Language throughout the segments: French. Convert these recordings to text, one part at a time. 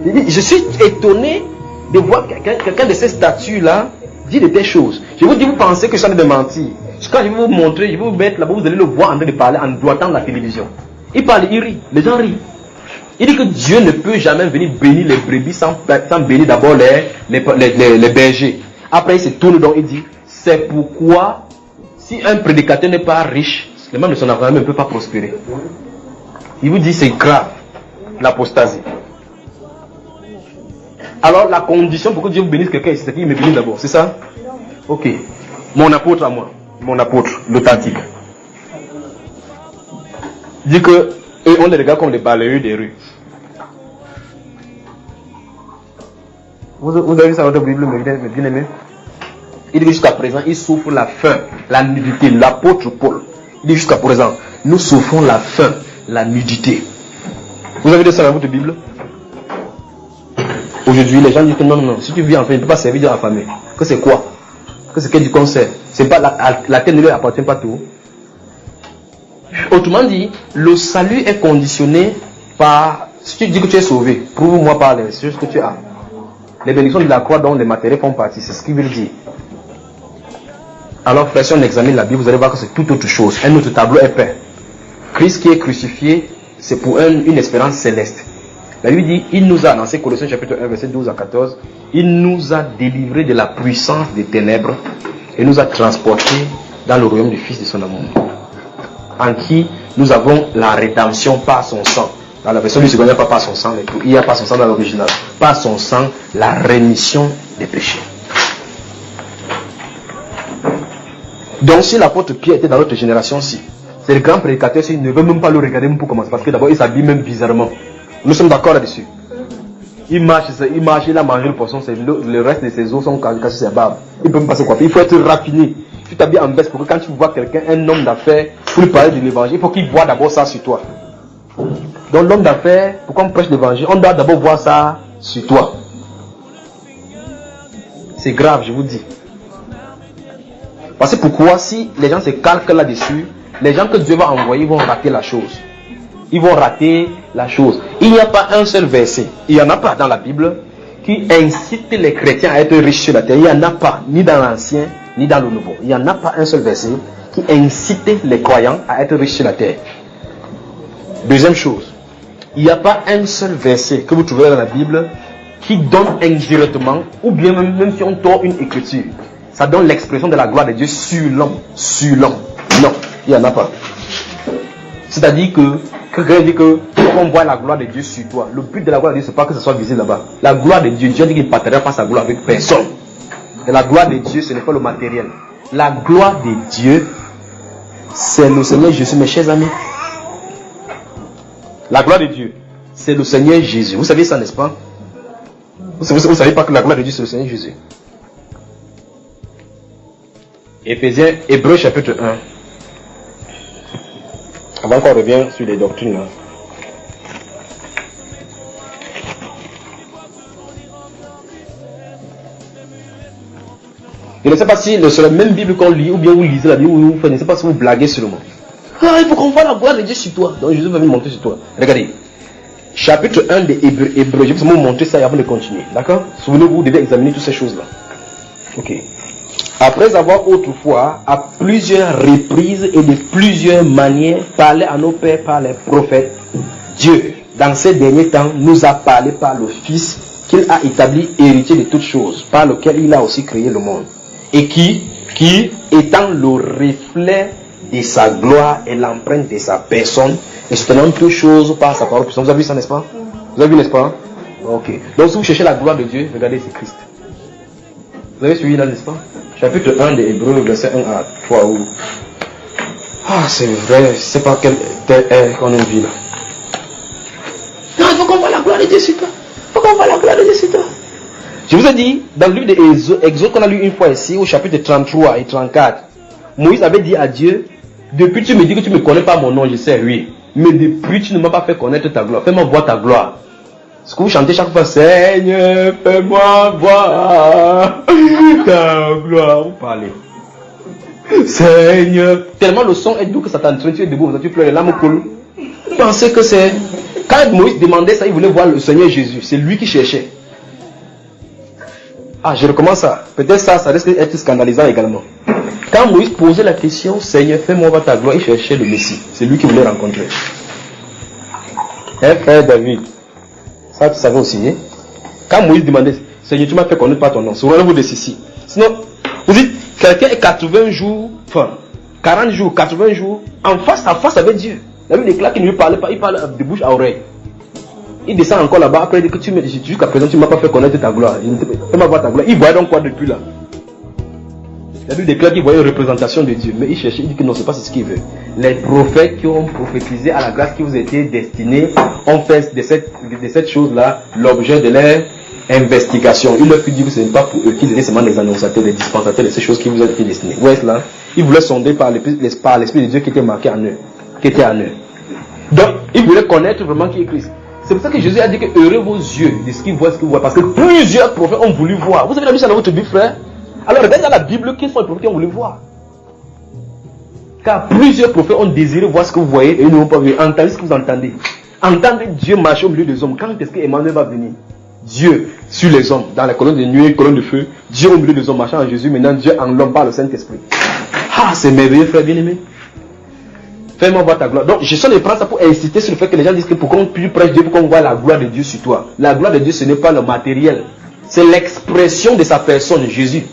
Il dit, je suis étonné de voir quelqu'un de ces statuts-là dire de telles choses. Je vous dis, vous pensez que je suis en train de mentir. Quand je vais vous montrer, je vais vous mettre là-bas, vous allez le voir en train de parler en doigtant la télévision. Il parle, il rit, les gens rient. Il dit que Dieu ne peut jamais venir bénir les brebis sans bénir d'abord les bergers. Après, il se tourne donc et dit, c'est pourquoi, si un prédicateur n'est pas riche, les membres de son armée ne peuvent pas prospérer. Il vous dit, c'est grave, l'apostasie. Alors, la condition pour que Dieu vous bénisse quelqu'un, c'est qu'il me bénisse d'abord, c'est ça? Ok. Mon apôtre à moi, mon apôtre, l'authentique, dit que eux, on les regarde comme les balayeurs des rues. Vous avez vu ça dans votre Bible, mes bien-aimés? Il dit que jusqu'à présent, il souffre la faim, la nudité. L'apôtre Paul, il dit jusqu'à présent, nous souffrons la faim, la nudité. Vous avez vu ça dans votre Bible? Aujourd'hui, les gens disent que non, si tu vis en faim, tu ne peux pas servir Dieu affamé. Que c'est quoi? Que c'est quel du concert? C'est pas la terre ne lui appartient pas tout. Autrement dit, le salut est conditionné par, si tu dis que tu es sauvé, prouve-moi par les choses que tu as. Les bénédictions de la croix dont les matériels font partie, c'est ce qu'il veut dire. Alors, frère, si on examine la Bible, vous allez voir que c'est toute autre chose. Un autre tableau est peint. Christ qui est crucifié, c'est pour une espérance céleste. La Bible dit, il nous a, dans ces Colossiens chapitre 1, verset 12 à 14, il nous a délivrés de la puissance des ténèbres et nous a transportés dans le royaume du Fils de son amour, en qui nous avons la rédemption par son sang. Dans la version du second, il n'y a pas par son sang, il n'y a pas son sang dans l'original. Par son sang, la rémission des péchés. Donc si l'apôtre Pierre était dans notre génération-ci, c'est le grand prédicateur, il ne veut même pas le regarder pour commencer, parce que d'abord il s'habille même bizarrement. Nous sommes d'accord là-dessus. Il marche, il a mangé le poisson, le reste de ses os sont cachés sur ses barbes. Il peut même pas se coiffer. Il faut être raffiné. Tu t'habilles en veste pour que quand tu vois quelqu'un, un homme d'affaires, pour lui parler de l'évangile, il faut qu'il voit d'abord ça sur toi. Donc l'homme d'affaires, pourquoi on prêche l'évangile, on doit d'abord voir ça sur toi. C'est grave, je vous dis. Parce que pourquoi, si les gens se calquent là-dessus, les gens que Dieu va envoyer vont rater la chose. Ils vont rater la chose. Il n'y a pas un seul verset, il n'y en a pas dans la Bible, qui incite les chrétiens à être riches sur la terre. Il n'y en a pas, ni dans l'Ancien, ni dans le Nouveau. Il n'y en a pas un seul verset qui incite les croyants à être riches sur la terre. Deuxième chose, il n'y a pas un seul verset que vous trouverez dans la Bible qui donne indirectement, ou bien même si on tord une écriture, ça donne l'expression de la gloire de Dieu sur l'homme. Sur l'homme. Non, il n'y en a pas. C'est-à-dire que quelqu'un dit que on voit la gloire de Dieu sur toi. Le but de la gloire de Dieu, ce n'est pas que ce soit visible là-bas. La gloire de Dieu, Dieu dit qu'il ne partagera pas sa gloire avec personne. Et la gloire de Dieu, ce n'est pas le matériel. La gloire de Dieu, c'est le Seigneur Jésus, mes chers amis. La gloire de Dieu, c'est le Seigneur Jésus. Vous savez ça, n'est-ce pas? Vous savez pas que la gloire de Dieu, c'est le Seigneur Jésus. Hébreux chapitre 1. Avant qu'on revienne sur les doctrines là. Je ne sais pas si c'est la même Bible qu'on lit, ou bien vous lisez la Bible, ou vous, je ne sais pas si vous blaguez seulement. Ah, il faut qu'on voit la gloire de Dieu sur toi. Donc Jésus va venir montrer sur toi. Regardez. Chapitre 1 des Hébreux. Je vais vous montrer ça avant de continuer. D'accord? Souvenez-vous, vous devez examiner toutes ces choses-là. Ok. Après avoir autrefois, à plusieurs reprises et de plusieurs manières, parlé à nos pères par les prophètes, Dieu, dans ces derniers temps, nous a parlé par le Fils qu'il a établi héritier de toutes choses, par lequel il a aussi créé le monde. Et qui étant le reflet de sa gloire et l'empreinte de sa personne, et soutenant toutes choses par sa parole. Vous avez vu ça, n'est-ce pas? Vous avez vu, n'est-ce pas? Ok. Donc si vous cherchez la gloire de Dieu, regardez, c'est Christ. Vous avez suivi là, n'est-ce pas? Chapitre 1 des Hébreux, verset 1 à 3. Où... Ah, c'est vrai, je ne sais pas quelle terre qu'on vit là. Non, il faut qu'on voit la gloire de Dieu sur toi. Il faut qu'on voit la gloire de Dieu sur toi. Je vous ai dit, dans le livre de Exode qu'on a lu une fois ici, au chapitre 33 et 34, Moïse avait dit à Dieu, depuis tu me dis que tu ne me connais pas mon nom, je sais, oui. Mais depuis tu ne m'as pas fait connaître ta gloire. Fais-moi voir ta gloire. Ce que vous chantez chaque fois, Seigneur, fais-moi voir ta gloire. Vous parlez. Seigneur. Tellement le son est doux que ça t'entraîne, tu es debout, tu pleures, les larmes coulent. Pensez que c'est Quand Moïse demandait ça, il voulait voir le Seigneur Jésus. C'est lui qui cherchait. Ah, je recommence ça. Peut-être ça risque d'être scandalisant également. Quand Moïse posait la question, Seigneur, fais-moi voir ta gloire, il cherchait le Messie. C'est lui qu'il voulait rencontrer. Frère David, ça tu savais aussi, hein? Quand Moïse demandait, Seigneur, tu m'as fait connaître par ton nom, souvenez-vous de ceci. Sinon, vous dites, quelqu'un est 80 jours, enfin, 40 jours, 80 jours, en face à face avec Dieu. La Bible déclare qu'il ne lui parlait pas, il parle de bouche à oreille. Il descend encore là-bas, après il dit que jusqu'à présent tu ne m'as pas fait connaître ta gloire. Fais-moi voir ta gloire. Il voyait donc quoi depuis là? La Bible déclare qu'il voyait une représentation de Dieu, mais il cherchait, il dit que non, c'est pas ce qu'il veut. Les prophètes qui ont prophétisé à la grâce qui vous était destinée ont fait de cette chose-là l'objet de leur investigation. Il leur fut dit que ce n'est pas pour eux, qu'ils étaient seulement des annonciateurs, des dispensateurs de ces choses qui vous étaient destinées. Vous voyez cela? Ils voulaient sonder par l'Esprit de Dieu qui était marqué en eux, qui était en eux. Donc, ils voulaient connaître vraiment qui est Christ. C'est pour ça que Jésus a dit que heureux vos yeux de ce qu'ils voient, parce que plusieurs prophètes ont voulu voir. Vous avez la Bible dans votre Bible, frère? Alors regardez dans la Bible, quels sont les prophètes qui ont voulu voir? Car plusieurs prophètes ont désiré voir ce que vous voyez et ils n'ont pas vu. Entendez ce que vous entendez. Entendez Dieu marcher au milieu des hommes. Quand est-ce qu'Emmanuel va venir? Dieu sur les hommes, dans la colonne de nuée, colonne de feu. Dieu au milieu des hommes, marchant en Jésus. Maintenant Dieu en l'homme par le Saint-Esprit. Ah, c'est merveilleux, frère bien-aimé. Fais-moi voir ta gloire. Donc, je suis de prendre ça pour inciter sur le fait que les gens disent que pour qu'on puisse prêcher Dieu, pour qu'on voit la gloire de Dieu sur toi. La gloire de Dieu, ce n'est pas le matériel. C'est l'expression de sa personne, Jésus.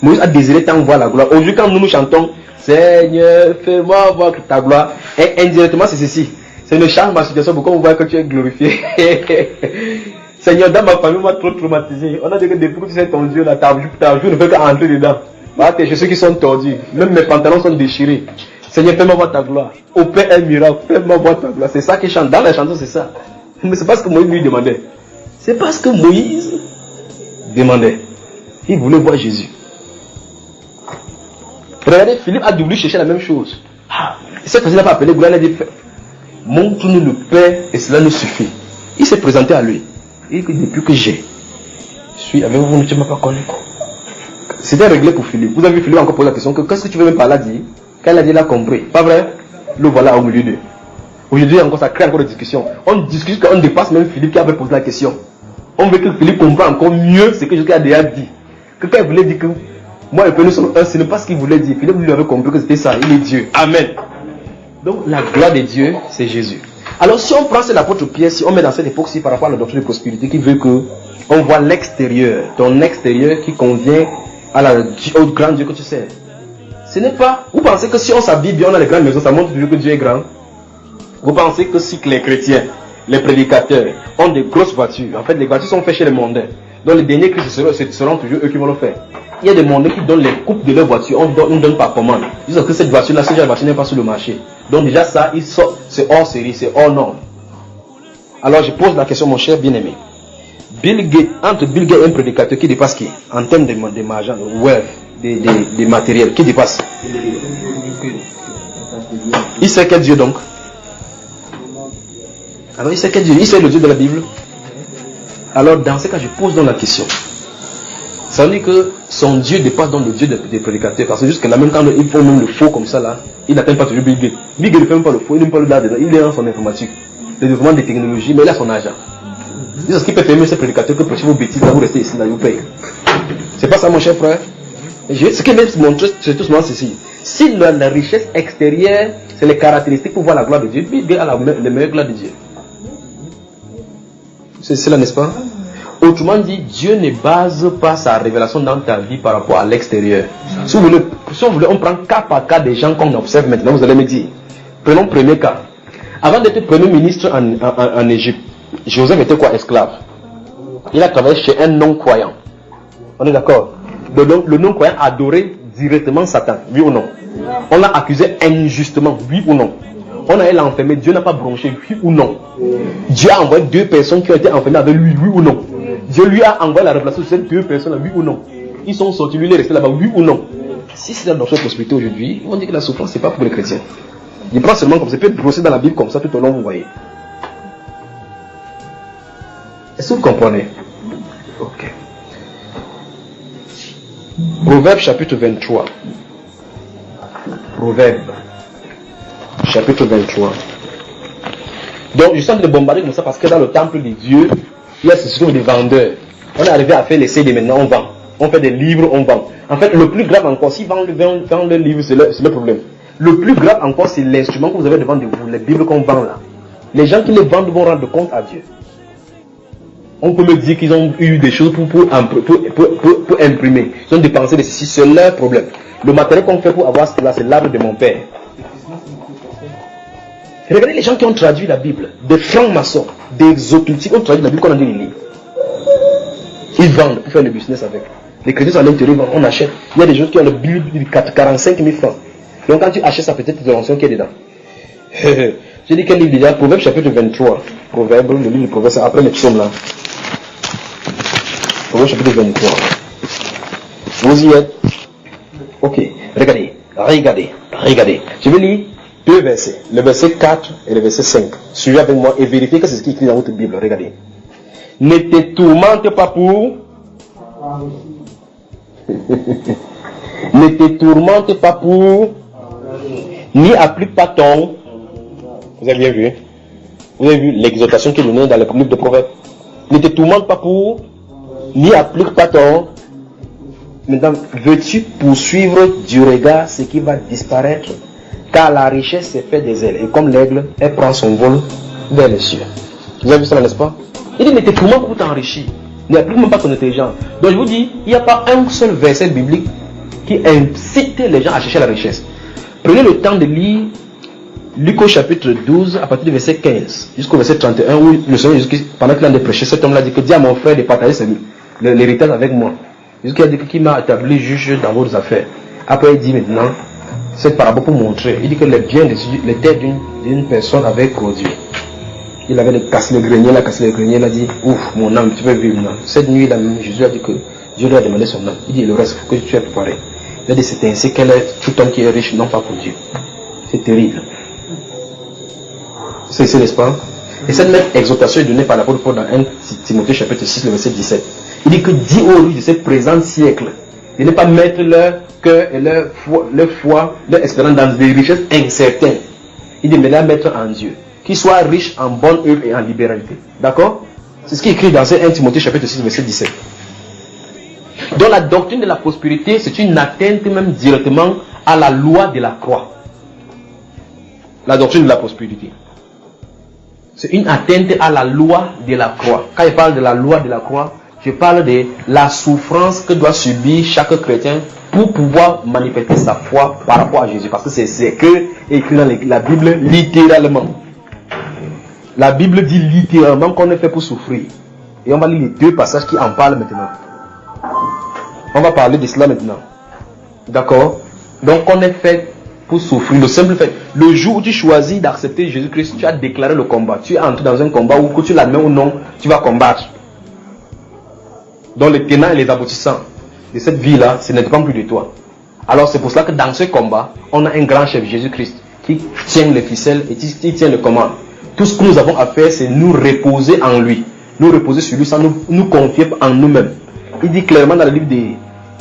Moïse a désiré tant voir la gloire. Aujourd'hui, quand nous chantons, Seigneur, fais-moi voir ta gloire, et indirectement, c'est ceci. C'est une charge ma situation pour qu'on voit que tu es glorifié. Seigneur, dans ma famille, on m'a trop traumatisé. On a dit que depuis que tu sais ton Dieu, là, ta joue ne peut qu'entrer dedans. Je sais qu'ils sont tordus. Même mes pantalons sont déchirés. Seigneur, fais-moi voir ta gloire. Opère un miracle. Fais-moi voir ta gloire. C'est ça qu'ils chantent. Dans les chansons, c'est ça. Mais c'est pas ce que Moïse lui demandait. C'est pas ce que Moïse demandait. Il voulait voir Jésus. Regardez, Philippe a voulu chercher la même chose. Cette personne n'a pas appelé gloire. Il a dit, montre-nous le Père et cela nous suffit. Il s'est présenté à lui. Il dit, depuis que je suis avec vous, tu ne m'as pas connu. C'était réglé pour Philippe. Vous avez vu Philippe encore poser la question que qu'est-ce que tu veux même par là dire? Quand il a dit, il a compris. Pas vrai? Le voilà au milieu d'eux. Aujourd'hui encore, ça crée encore des discussions. On discute qu'on dépasse même Philippe qui avait posé la question. On veut que Philippe comprenne encore mieux ce que Jésus a déjà dit. Que quand il voulait dire que moi et nous sommes un, ce n'est pas ce qu'il voulait dire. Philippe lui avait compris que c'était ça. Il est Dieu. Amen. Donc la gloire de Dieu, c'est Jésus. Alors si on prend l'apôtre Pierre, si on met dans cette époque-ci par rapport à la doctrine de prospérité qui veut que on voit l'extérieur, ton extérieur qui convient au grand Dieu que tu sais. Ce n'est pas. Vous pensez que si on s'habille bien, on a les grandes maisons, ça montre toujours que Dieu est grand? Vous pensez que si les chrétiens, les prédicateurs ont des grosses voitures, en fait les voitures sont faites chez les mondains, donc les derniers Christ seront toujours eux qui vont le faire. Il y a des mondains qui donnent les coupes de leur voiture, on ne donne pas commande. Ils disent que cette voiture-là, ce genre de voiture n'est pas sur le marché. Donc déjà ça, c'est hors série, c'est hors norme. Alors je pose la question, mon cher bien-aimé. Bill Gates, entre Bill Gates et un prédicateur, qui dépasse qui? En termes de margin, des matériels, qui dépasse? Il sait quel Dieu donc? Alors il sait quel Dieu? Il sait le Dieu de la Bible? Alors dans ce cas, je pose donc la question. Ça veut dire que son Dieu dépasse donc le Dieu des prédicateurs, parce que jusqu'à là, même quand ils font même le faux comme ça là, il n'appelle pas toujours Bill Gates. Bill Gates ne fait même pas le faux, il n'aime pas le là dedans, il est dans son informatique, le développement des technologies, mais il a son argent. C'est ce qui peut faire mieux ces prédicateurs que prêcher vos bêtises, là vous restez ici, là vous payez. C'est pas ça mon cher frère. Ce qui me montre, c'est tout simplement ceci. Si la richesse extérieure, c'est les caractéristiques pour voir la gloire de Dieu, Bill Gates a la meilleure gloire de Dieu. C'est cela, n'est-ce pas? Autrement dit, Dieu ne base pas sa révélation dans ta vie par rapport à l'extérieur. Si vous voulez, on prend cas par cas des gens qu'on observe maintenant, vous allez me dire. Prenons le premier cas. Avant d'être premier ministre en Égypte, Joseph était quoi? Esclave. Il a travaillé chez un non-croyant. On est d'accord? Le non-croyant adorait directement Satan, oui ou non? On l'a accusé injustement, oui ou non? On allait l'enfermer, Dieu n'a pas bronché, oui ou non? Dieu a envoyé 2 personnes qui ont été enfermées avec lui, oui ou non? Dieu lui a envoyé la révélation sur ces 2 personnes, oui ou non? Ils sont sortis, lui il est resté là-bas, oui ou non? Si c'est la doctrine de prospérité aujourd'hui, on dit que la souffrance c'est pas pour les chrétiens. Il prend seulement comme ça, peut brosser dans la Bible comme ça tout au long, vous voyez. Est-ce que vous comprenez? Ok. Proverbe chapitre 23. Proverbe chapitre 23. Donc, je suis en train de bombarder comme ça parce que dans le temple de Dieu, il y a ce système de vendeurs. On est arrivé à faire les CD maintenant, on vend. On fait des livres, on vend. En fait, le plus grave encore, si vendent le livre, c'est le problème. Le plus grave encore, c'est l'instrument que vous avez devant de vous, les Bibles qu'on vend là. Les gens qui les vendent vont rendre compte à Dieu. On peut me dire qu'ils ont eu des choses pour imprimer. Ils ont dépensé de ceci, c'est leur problème. Le matériel qu'on fait pour avoir cela, c'est l'arbre de mon père. Regardez les gens qui ont traduit la Bible, des francs-maçons, des occultistes ont traduit la Bible qu'on a dit les livres. Ils vendent pour faire le business avec. Les chrétiens à l'intérieur, on achète. Il y a des gens qui ont la Bible de 45 000 francs. Donc quand tu achètes ça, peut-être c'est l'ancien qui est dedans. J'ai dit quel livre déjà? Proverbe chapitre 23. Proverbe, le livre de Proverbe, c'est après les psaumes là. Proverbe chapitre 23. Vous y êtes? Ok, regardez. Je vais lire deux versets, le verset 4 et le verset 5. Suivez avec moi et vérifiez que c'est ce qui est écrit dans votre Bible. Regardez. Ne te tourmente pas pour... ne te tourmente pas pour... ni applique pas ton... Vous avez bien vu? Vous avez vu l'exhortation qui est donnée dans le livre de Proverbes. Ne te tourmente pas pour... ni applique pas ton... Maintenant, veux-tu poursuivre du regard ce qui va disparaître? Car la richesse s'est fait des ailes. Et comme l'aigle, elle prend son vol vers les cieux. Vous avez vu ça, n'est-ce pas? Il dit, ne te tourmente pour t'enrichir. N'applique même pas ton intelligence. Donc je vous dis, il n'y a pas un seul verset biblique qui incite les gens à chercher la richesse. Prenez le temps de lire Luc au chapitre 12, à partir du verset 15, jusqu'au verset 31, où le Seigneur Jésus, pendant qu'il a prêché, cet homme-là dit que dis à mon frère de partager l'héritage avec moi. Jésus a dit qu'il m'a établi juge dans vos affaires. Après, il dit maintenant, cette parabole pour montrer, il dit que les biens, les terres d'une personne avaient produit. Il avait cassé le grenier, il a dit, ouf, mon âme, tu peux vivre maintenant. Cette nuit, là même, Jésus a dit que Dieu lui a demandé son âme. Il dit, le reste, il faut que tu aies préparé. Il a dit, c'est ainsi qu'elle est, tout homme qui est riche, non pas pour Dieu. C'est terrible. C'est ici, n'est-ce pas? Et cette même exhortation est donnée par l'apôtre Paul dans 1 Timothée chapitre 6, le verset 17. Il dit que dis aux riches de ce présent siècle de ne pas mettre leur cœur et leur foi, leur espérance dans des richesses incertaines. Il dit mais la mettre en Dieu. Qu'ils soient riches en bonne œuvre et en libéralité. D'accord? C'est ce qui est écrit dans 1 Timothée chapitre 6, verset 17. Donc la doctrine de la prospérité, c'est une atteinte même directement à la loi de la croix. La doctrine de la prospérité. C'est une atteinte à la loi de la croix. Quand je parle de la loi de la croix, je parle de la souffrance que doit subir chaque chrétien pour pouvoir manifester sa foi par rapport à Jésus. Parce que c'est écrit dans la Bible littéralement. La Bible dit littéralement qu'on est fait pour souffrir. Et on va lire les deux passages qui en parlent maintenant. On va parler de cela maintenant. D'accord? Donc on est fait pour souffrir. Le simple fait, le jour où tu choisis d'accepter Jésus-Christ, tu as déclaré le combat. Tu es entré dans un combat où que tu l'admets ou non, tu vas combattre. Donc les tenants et les aboutissants de cette vie-là, ce n'est pas plus de toi. Alors c'est pour cela que dans ce combat, on a un grand chef, Jésus-Christ, qui tient les ficelles et qui tient le commande. Tout ce que nous avons à faire, c'est nous reposer en lui. Nous reposer sur lui sans nous confier en nous-mêmes. Il dit clairement dans le livre de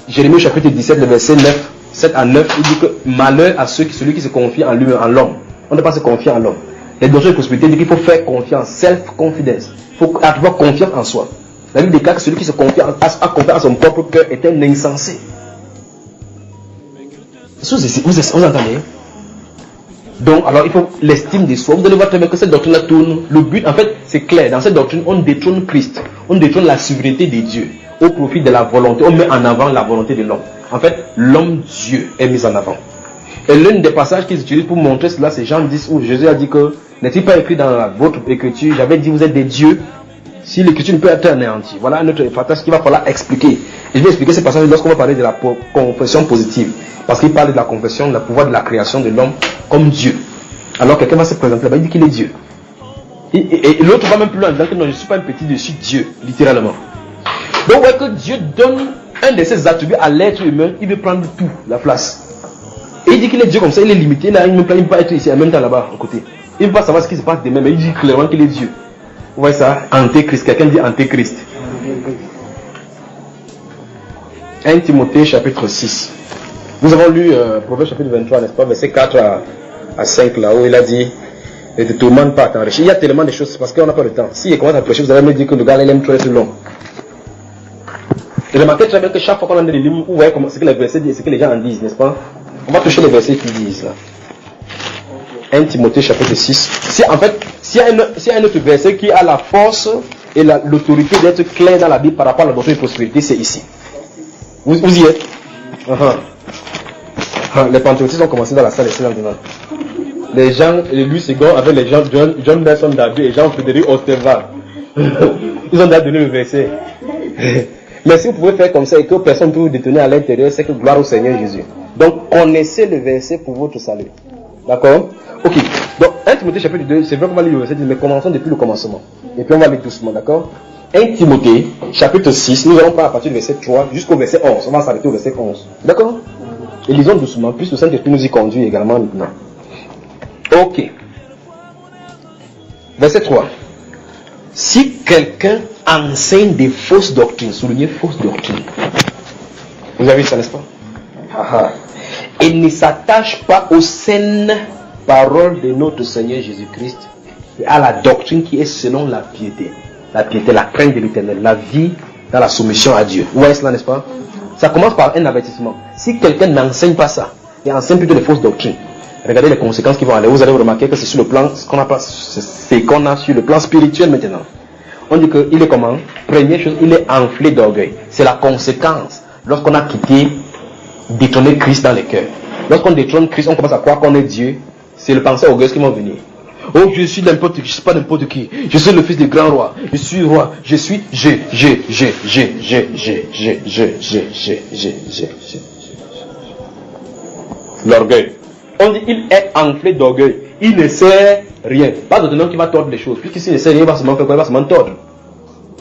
Jérémie chapitre 17, le verset 9, 7 à 9, il dit que malheur à celui qui se confie en lui, en l'homme. On ne peut pas se confier en l'homme. Les doctrines de prospérité disent qu'il faut faire confiance, self-confidence. Il faut avoir confiance en soi. La Bible déclare que celui qui se confie a confiance à son propre cœur est un insensé. Vous entendez? Donc, alors il faut l'estime de soi. Vous allez voir très bien que cette doctrine-là tourne. Le but, en fait, c'est clair. Dans cette doctrine, on détrône Christ. On détrône la souveraineté de Dieu au profit de la volonté. On met en avant la volonté de l'homme. En fait, l'homme-Dieu est mis en avant. Et l'un des passages qu'ils utilisent pour montrer cela, c'est Jean 10 où Jésus a dit que n'est-il pas écrit dans votre écriture, j'avais dit vous êtes des dieux. Si l'écriture ne peut être anéantie, voilà un autre passage qu'il va falloir expliquer. Et je vais expliquer ce passage lorsqu'on va parler de la confession positive. Parce qu'il parle de la confession, du pouvoir de la création de l'homme comme Dieu. Alors quelqu'un va se présenter là-bas, il dit qu'il est Dieu. Et l'autre va même plus loin en disant que non, je ne suis pas un petit, je suis Dieu, littéralement. Donc, ouais, que Dieu donne un de ses attributs à l'être humain, il veut prendre tout, la place. Et il dit qu'il est Dieu comme ça, il est limité, il ne peut pas être ici en même temps là-bas, à côté. Il ne veut pas savoir ce qui se passe demain, mais il dit clairement qu'il est Dieu. Vous voyez ça? Antéchrist. Quelqu'un dit Antéchrist. 1 Timothée chapitre 6. Nous avons lu Proverbe chapitre 23, n'est-ce pas? Verset 4 à 5, là où il a dit Ne te tourmente pas à t'enrichir. Il y a tellement de choses, parce qu'on n'a pas le temps. Si il commence à prêcher, vous allez me dire que le gars, il aime trop être long. Et remarquez très bien que chaque fois qu'on a des livres, vous voyez ce que les versets disent, ce que les gens en disent, n'est-ce pas? On va toucher les versets qui disent là. 1 Timothée chapitre 6. S'il y a un autre verset qui a la force et l'autorité d'être clair dans la Bible par rapport à la doctrine de prospérité, c'est ici. Vous y êtes? Les pentecôtistes ont commencé dans la salle ici maintenant. Les gens, Louis II avec les gens John Nelson Darby et Jean-Frédéric Osteva. Ils ont déjà donné le verset. Mais si vous pouvez faire comme ça et que personne ne peut vous détenir à l'intérieur, c'est que gloire au Seigneur Jésus. Donc connaissez le verset pour votre salut. D'accord? Ok. Donc 1 Timothée chapitre 2, c'est vrai qu'on va lire le verset, mais commençons depuis le commencement. Et puis on va aller doucement, d'accord? 1 Timothée chapitre 6, nous allons prendre à partir du verset 3 jusqu'au verset 11. On va s'arrêter au verset 11. D'accord? Et lisons doucement, puisque le Saint-Esprit nous y conduit également maintenant. Ok. Verset 3. Si quelqu'un enseigne des fausses doctrines, soulignez fausses doctrines. Vous avez vu ça, n'est-ce pas? Et ne s'attache pas aux saines paroles de notre Seigneur Jésus-Christ et à la doctrine qui est selon la piété. La piété, la crainte de l'Éternel, la vie dans la soumission à Dieu. Où est cela, n'est-ce pas? Ça commence par un avertissement. Si quelqu'un n'enseigne pas ça, et enseigne plutôt les fausses doctrines, regardez les conséquences qui vont aller. Vous allez remarquer que c'est sur le plan, ce qu'on a sur le plan spirituel maintenant. On dit qu'il est comment? Première chose, il est enflé d'orgueil. C'est la conséquence lorsqu'on a quitté, détrôné Christ dans les cœurs. Lorsqu'on détrône Christ, on commence à croire qu'on est Dieu. C'est le pensée orgueilleux qui va venir. Oh, je suis n'importe qui, je ne suis pas n'importe qui. Je suis le fils du grand roi. Je suis roi. Je suis l'orgueil. On dit il est enflé d'orgueil. Il ne sait rien. Pas de nom qui va tordre les choses. Puisqu'il ne sait rien, il va se manquer, il va se tordre.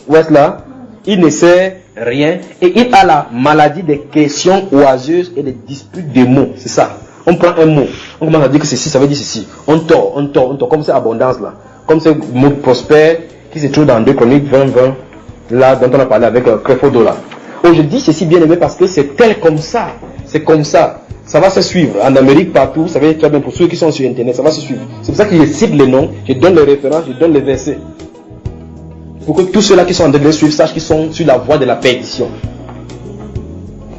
Où est-ce là? Il ne sait rien. Et il a la maladie des questions oiseuses et des disputes des mots. C'est ça. On prend un mot. On commence à dire que ceci, ça veut dire ceci. On tord. Comme c'est abondance là. Comme c'est mot prospère qui se trouve dans 2 Chroniques 20, là dont on a parlé avec Créfodo là. Oh, je dis ceci bien aimé parce que c'est tel comme ça. C'est comme ça. Ça va se suivre. En Amérique, partout, ça va être très bien pour ceux qui sont sur Internet, ça va se suivre. C'est pour ça que je cite les noms, je donne les références, je donne les versets. Pour que tous ceux-là qui sont en train de suivre sachent qu'ils sont sur la voie de la perdition.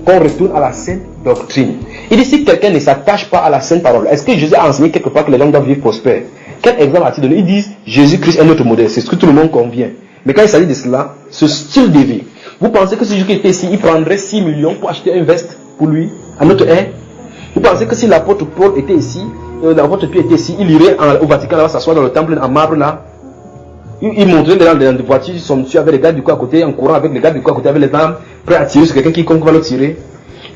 Qu'on retourne à la sainte doctrine. Il dit si quelqu'un ne s'attache pas à la sainte parole, est-ce que Jésus a enseigné quelque part que les gens doivent vivre prospères? Quel exemple a-t-il donné? Ils disent Jésus-Christ est notre modèle, c'est ce que tout le monde convient. Mais quand il s'agit de cela, ce style de vie, vous pensez que si Jésus était ici, il prendrait 6 millions pour acheter un veste pour lui, à notre ère? Vous pensez que si l'apôtre Paul était ici, l'apôtre Pierre était ici, il irait au Vatican là, s'asseoir dans le temple en marbre là? Il montrait dans des voitures, ils sont dessus avec les gars du coup à côté, en courant avec les gars du coup à côté, avec les armes, prêts à tirer sur quelqu'un qui va le tirer.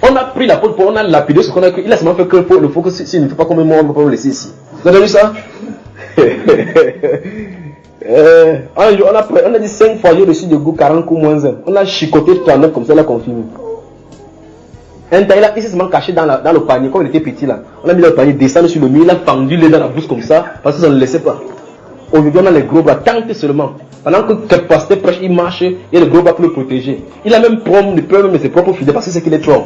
On a pris l'apôtre Paul, on a lapidé ce qu'on a cru. Il a seulement fait que le faut que s'il ne fait pas comme moi, on ne peut pas le laisser ici. Vous avez vu ça? On a dit 5 fois j'ai reçu de goût 40 coups moins 1. On a chicoté 39 comme ça, il a confirmé. Un temps, il s'est seulement caché dans le panier, comme il était petit là. On a mis le panier, descendu sur le mur, il a pendu les dans la bouche comme ça, parce que ça ne le laissait pas. Aujourd'hui, on a les gros bras, tente seulement. Pendant que le pasteur prêche, il marche, il y a le gros bras pour le protéger. Il a même peur même de ses propres fidèles, parce que c'est qu'il est trop.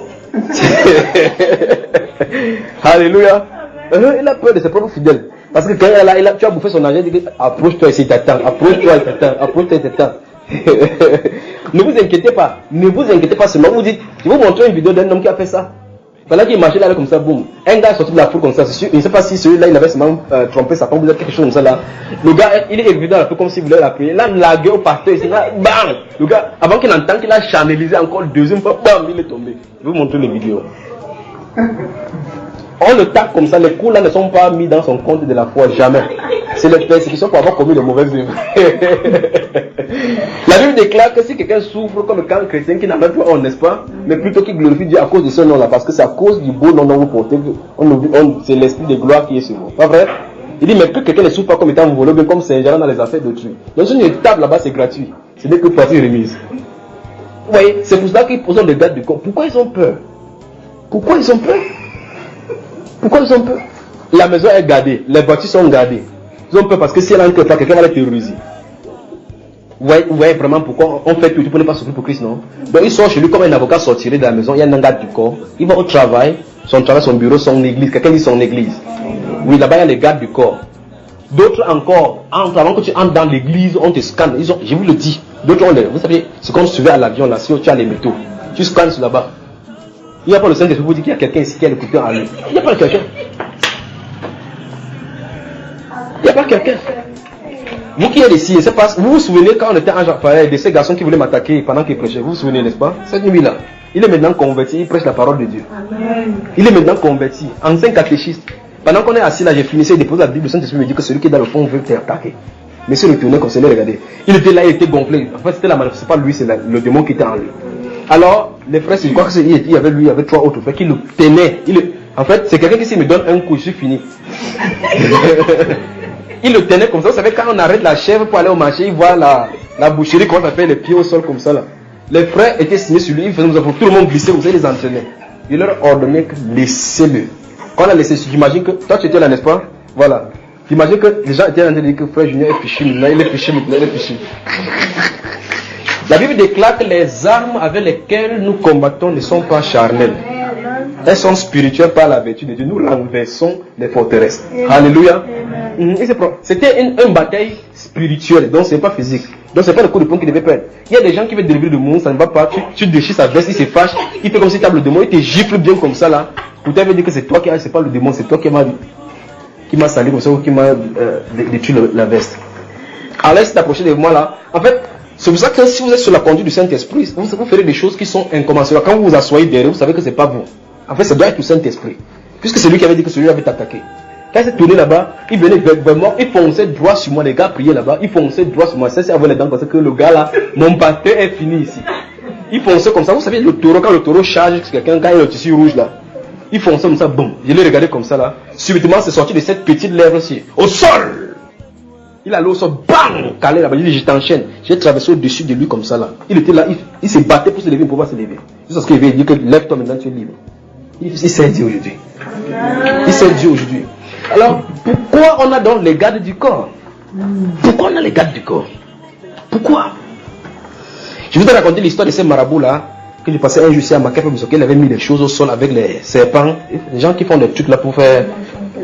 Alléluia. Il a peur de ses propres fidèles. Parce que quand il est là, tu as bouffé son argent, il dit approche-toi ici, t'attends, approche-toi, t'attends. Ne vous inquiétez pas seulement. Vous dites, je vais vous montrer une vidéo d'un homme qui a fait ça. Pendant qu'il marchait là comme ça, boum. Un gars est sorti de la foule comme ça, c'est sûr. Il ne sait pas si celui-là, il avait seulement trompé sa femme, vous êtes quelque chose comme ça là. Le gars, il est évident un peu comme s'il voulait l'appuyer. Là, la gueule au pasteur, ici, là, bam. Le gars, avant qu'il entende qu'il a channelisé encore le deuxième fois, bam, il est tombé. Je vais vous montrer les vidéos. On le tape comme ça, les coups là ne sont pas mis dans son compte de la foi, jamais. C'est les persécutions pour avoir commis de mauvaises œuvres. La Bible déclare que si quelqu'un souffre comme un chrétien qui n'a même pas honte, n'est-ce pas? Mais plutôt qu'il glorifie Dieu à cause de ce nom-là, parce que c'est à cause du beau nom dont vous portez, c'est l'esprit de gloire qui est sur vous. Pas vrai? Il dit, mais que quelqu'un ne souffre pas comme étant volé, mais comme Saint-Jean dans les affaires d'autrui. Dans une étape là-bas, c'est gratuit. Ce n'est que partie remise. Vous voyez, c'est pour ça qu'ils posent des gardes du corps. Pourquoi ils ont peur? Pourquoi ils ont peur? La maison est gardée, les voitures sont gardées. Ils ont peur parce que si elle a un cœur, quelqu'un va les terroriser. Vous voyez vraiment pourquoi on fait tout pour ne pas souffrir pour Christ, non? Donc ils sont chez lui comme un avocat sortirait de la maison, il y a un garde du corps, il va au travail, son bureau, son église, quelqu'un dit son église. Oui, là-bas il y a les gardes du corps. D'autres encore, avant que tu entres dans l'église, on te scanne. Je vous le dis. D'autres ont vous savez, c'est comme suivre à l'avion, là, si tu as les métaux. Tu scannes sur là-bas. Il n'y a pas le Saint-Esprit pour dire qu'il y a quelqu'un ici qui a l'écouteur à lui. Il n'y a pas quelqu'un. Il n'y a pas quelqu'un. Vous qui êtes ici, vous vous souvenez quand on était en genre de ces garçons qui voulaient m'attaquer pendant qu'ils prêchaient. Vous vous souvenez, n'est-ce pas? Cette nuit-là, il est maintenant converti, il prêche la parole de Dieu. Amen. Il est maintenant converti, ancien catéchiste. Pendant qu'on est assis là, j'ai fini, il dépose la Bible, le Saint-Esprit me dit que celui qui est dans le fond veut t'attaquer. Mais se retournait comme ça, regardez. Il était là, il était gonflé. En fait, c'était la manifestation, c'est pas lui, c'est le démon qui était en lui. Alors, les frères, je crois qu'il y avait lui, il y avait 3 autres frères qui le tenaient. En fait, c'est quelqu'un qui s'il me donne un coup, je suis fini. Il le tenait comme ça. Vous savez, quand on arrête la chèvre pour aller au marché, il voit la boucherie, comment ça fait les pieds au sol comme ça là. Les frères étaient signés sur lui, ils faisaient tout le monde glisser, vous allez les entraîner. Il leur ordonnait que laissez-le. Quand on a laissé, j'imagine que, toi tu étais là, n'est-ce pas? Voilà. J'imagine que les gens étaient en train de dire que frère Junior est fichu, maintenant il est fichu, maintenant il est fichu. La Bible déclare que les armes avec lesquelles nous combattons ne sont pas charnelles. Elles sont spirituelles par la vertu de Dieu. Nous renversons les forteresses. Alléluia. C'était une bataille spirituelle, donc ce n'est pas physique. Donc ce n'est pas le coup de poing qui devait perdre. Il y a des gens qui veulent délivrer le monde, ça ne va pas. Tu déchires sa veste, il se fâche, il fait comme si tu as le démon, il te gifle bien comme ça là. Pour te dire que c'est toi qui as, c'est pas le démon, c'est toi qui m'a sali comme ça ou qui m'a détruit la veste. Alors si tu t'approches de moi là, en fait, c'est pour ça que si vous êtes sur la conduite du Saint-Esprit, vous ferez des choses qui sont incommensurables. Quand vous vous asseyez derrière, vous savez que c'est pas vous. En fait, ça doit être le Saint-Esprit. Puisque c'est lui qui avait dit que celui-là avait t'attaqué. Quand il s'est tourné là-bas, il venait vers moi, il fonçait droit sur moi. Les gars priaient là-bas, il fonçait droit sur moi. Ça, c'est avant les dents parce que le gars là, mon pasteur est fini ici. Il fonçait comme ça. Vous savez, le taureau, quand le taureau charge quelqu'un, quand il a le tissu rouge là, il fonçait comme ça, boum. Je l'ai regardé comme ça là. Subitement, c'est sorti de cette petite lèvre-ci. Au sol! Il allait au sol, bang! Calé là-bas. Il dit, je t'enchaîne. J'ai traversé au-dessus de lui comme ça là. Il était là, il se battait pour se lever, pour pouvoir se lever. Jusqu'à ce qu'il veut dire que lève-toi maintenant, tu es libre. Il sait Dieu aujourd'hui. Il sait Dieu aujourd'hui. Alors, pourquoi on a donc les gardes du corps? Pourquoi on a les gardes du corps? Pourquoi? Je vous ai raconté l'histoire de ces marabouts là, que j'ai passé un jour ici à Makep, qu'il avait mis les choses au sol avec les serpents. Les gens qui font des trucs là pour faire.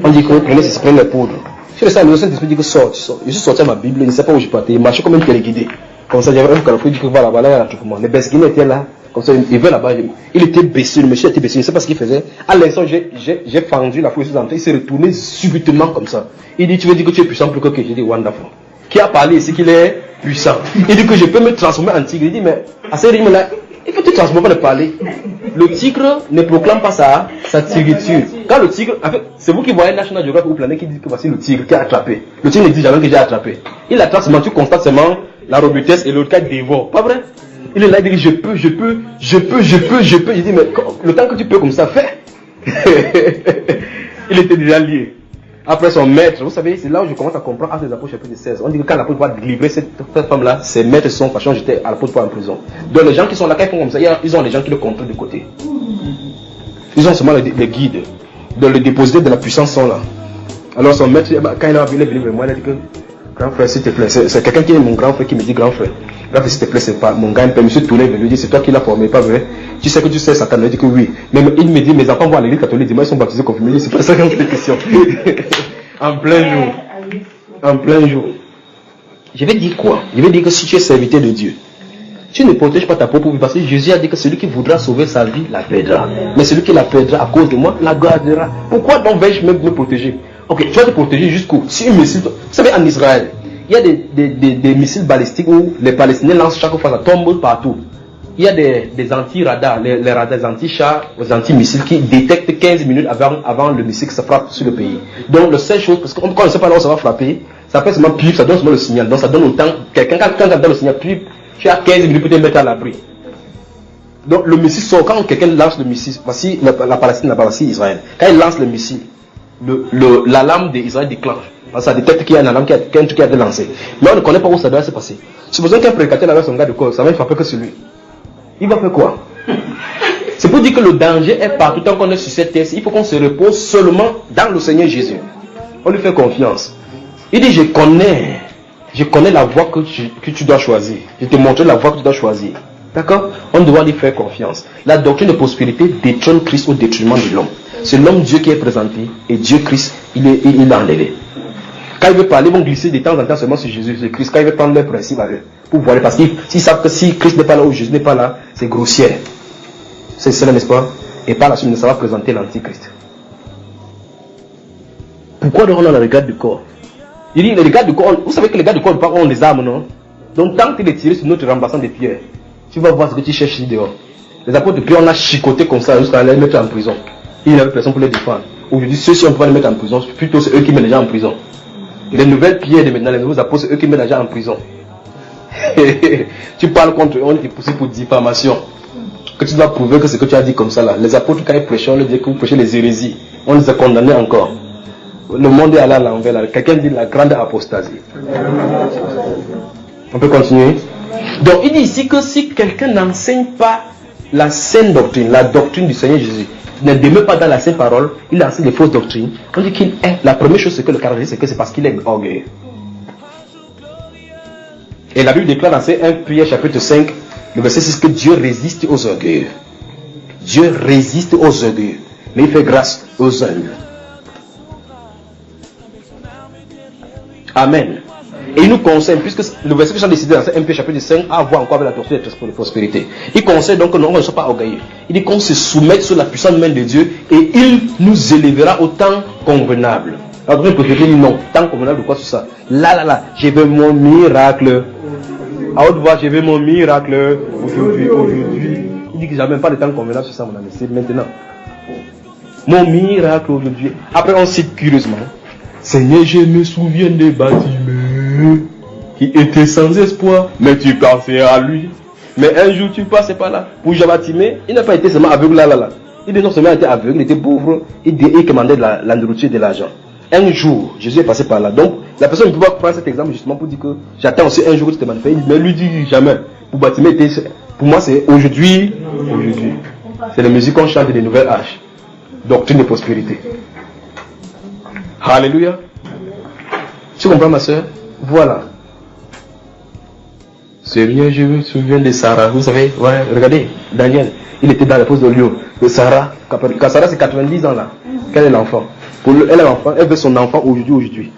On dit qu'on prenait, c'est prendre les poudres. Je suis resté à le Saint-Esprit dit que sort. Je suis sorti à ma Bible, je ne sais pas où je partais. Il marchait comme un téléguidé. Comme ça, j'avais un carrefour, il dit que voilà, il y a un truc pour moi. Les Besguines étaient là. Comme ça, il veut là-bas. Il était baissé, le monsieur était baissé, je ne sais pas ce qu'il faisait. À l'instant, j'ai fendu la foule, il s'est retourné subitement comme ça. Il dit, tu veux dire que tu es puissant plus que qui? J'ai dit, wonderful. Qui a parlé ici qu'il est puissant? Il dit que je peux me transformer en tigre. Il dit, mais à ce rythme-là, il faut te transformer pour le parler. Le tigre ne proclame pas sa tigritude. Quand le tigre, en fait, c'est vous qui voyez National Geographic ou Planète qui dit que voici le tigre qui a attrapé. Le tigre ne dit jamais que j'ai attrapé. Il attrape seulement, tu constates seulement la robustesse et l'autre cas dévore. Pas vrai? Il est là, il dit je peux. Je dis, mais le temps que tu peux comme ça, fais. Il était déjà lié. Après son maître, vous savez, c'est là où je commence à comprendre Actes des Apôtres chapitre 16. On dit que quand l'apôtre va délivrer cette femme-là, ses maîtres sont fâchés, j'étais à l'apôtre en prison. Donc les gens qui sont là, quand ils font comme ça, ils ont les gens qui le contrôlent de côté. Ils ont seulement les guides. Donc les dépositaires de la puissance sont là. Alors son maître, quand il est venu vers moi, il a dit que grand frère, s'il te plaît, c'est quelqu'un qui est mon grand frère qui me dit grand frère. Grand frère, s'il te plaît, c'est pas mon gars, il me suis tourné vers lui, il dit c'est toi qui l'as formé, pas vrai? Tu sais que tu sais Satan, il dit que oui. Mais il me dit, mes enfants vont à l'église catholique, ils sont baptisés confirmés, c'est pas ça qu'on fait question. En plein jour. En plein jour. Je vais dire quoi? Je vais dire que si tu es serviteur de Dieu, tu ne protèges pas ta propre vie parce que Jésus a dit que celui qui voudra sauver sa vie la perdra. Mais celui qui la perdra à cause de moi la gardera. Pourquoi donc vais-je me protéger? Ok, tu vas te protéger jusqu'où? Si un missile, vous savez, en Israël, il y a des missiles balistiques où les Palestiniens lancent chaque fois, ça tombe partout. Il y a des anti-radars, les radars, les anti-chars, les anti-missiles qui détectent 15 minutes avant le missile qui se frappe sur le pays. Donc, la seule chose, parce que quand on ne sait pas là où ça va frapper, ça fait seulement pip, ça donne seulement le signal. Donc, ça donne autant, quelqu'un, quand ça donne le signal, pip, tu as 15 minutes pour te mettre à l'abri. Donc, le missile sort, quand quelqu'un lance le missile, voici la Palestine, là-bas, voici Israël. Quand il lance le missile, l'alarme d'Israël déclenche. Parce que ça détecte qu'il y a une alarme, qu'il y a un truc qui a été lancé. Mais on ne connaît pas où ça doit se passer. Supposons qu'un prédicateur avec son gars de corps, ça va ne frapper que sur lui. Il va faire quoi? C'est pour dire que le danger est partout. Tant qu'on est sur cette terre, il faut qu'on se repose seulement dans le Seigneur Jésus. On lui fait confiance. Il dit, je connais la voie que tu dois choisir. Je te montre la voie que tu dois choisir. D'accord? On doit lui faire confiance. La doctrine de prospérité détrône Christ au détriment de l'homme. C'est l'homme Dieu qui est présenté et Dieu Christ, il est enlevé. Quand ils veulent parler, ils vont glisser de temps en temps seulement sur Jésus, sur Christ. Quand ils veulent prendre leur principe avec eux, pour voir, parce qu'ils savent que si Christ n'est pas là ou Jésus n'est pas là, c'est grossière. C'est cela, n'est-ce pas? Et par la suite, ça va présenter l'antichrist. Pourquoi on a le regard du corps? Il dit, les regards du corps, vous savez que les gars du corps ont les armes, non? Donc, tant que tu les tires sur notre remplaçant de pierre, tu vas voir ce que tu cherches ici dehors. Les apôtres de Pierre, on a chicoté comme ça jusqu'à les mettre en prison. Il n'y avait personne pour les défendre. Aujourd'hui, ceux-ci, on peut pas les mettre en prison, plutôt c'est eux qui mettent les gens en prison. Les nouvelles pierres de maintenant, les nouveaux apôtres, c'est eux qui mettent les gens en prison. Tu parles contre eux, on est poussé pour diffamation. Que tu dois prouver que ce que tu as dit comme ça là. Les apôtres, quand ils prêchaient, on leur dit que vous prêchez les hérésies. On les a condamnés encore. Le monde est allé à l'envers. Quelqu'un dit la grande apostasie. On peut continuer. Donc il dit ici que si quelqu'un n'enseigne pas la saine doctrine, la doctrine du Seigneur Jésus, ne demeure pas dans la sainte parole, il enseigne les fausses doctrines. On dit qu'il est. La première chose c'est que le caractère, c'est que c'est parce qu'il est orgueilleux. Et la Bible déclare dans 1 Pierre chapitre 5, le verset 6 que Dieu résiste aux orgueilleux. Dieu résiste aux orgueilleux, mais il fait grâce aux humbles. Amen. Et il nous conseille, puisque le verset que j'ai décidé dans 1 Pierre chapitre 5 a à voir encore avec la doctrine de prospérité. Il conseille donc que nous ne soyons pas orgueilleux. Il dit qu'on se soumette sous la puissante main de Dieu et il nous élèvera au temps convenable. La doctrine de prospérité dit non. Temps convenable de quoi c'est ça? Là, je veux mon miracle. À haute voix, je veux mon miracle. Aujourd'hui. Il dit que j'avais même pas de temps convenable sur ça, mon ami. C'est maintenant. Mon miracle aujourd'hui. Après, on cite curieusement. Seigneur, je me souviens des bâtiments qui étaient sans espoir, mais tu pensais à lui. Mais un jour, tu passais par là. Pour Jabatimé, il n'a pas été seulement aveugle là. Il non seulement été aveugle, il était pauvre, il commandait de la nourriture et de l'argent. Un jour, Jésus est passé par là. Donc, la personne ne peut pas prendre cet exemple justement pour dire que j'attends aussi un jour que tu te manifestes. Mais lui dit jamais. Pour Batimé, pour moi, c'est aujourd'hui. C'est la musique qu'on chante des nouvelles âges. Doctrine de prospérité. Alléluia. Tu comprends ma soeur? Voilà. Seigneur, je me souviens de Sarah. Vous savez, ouais, regardez, Daniel, il était dans la fosse de lion. De Sarah. Quand Sarah c'est 90 ans là. Quel est l'enfant? Elle est l'enfant, elle veut son enfant aujourd'hui.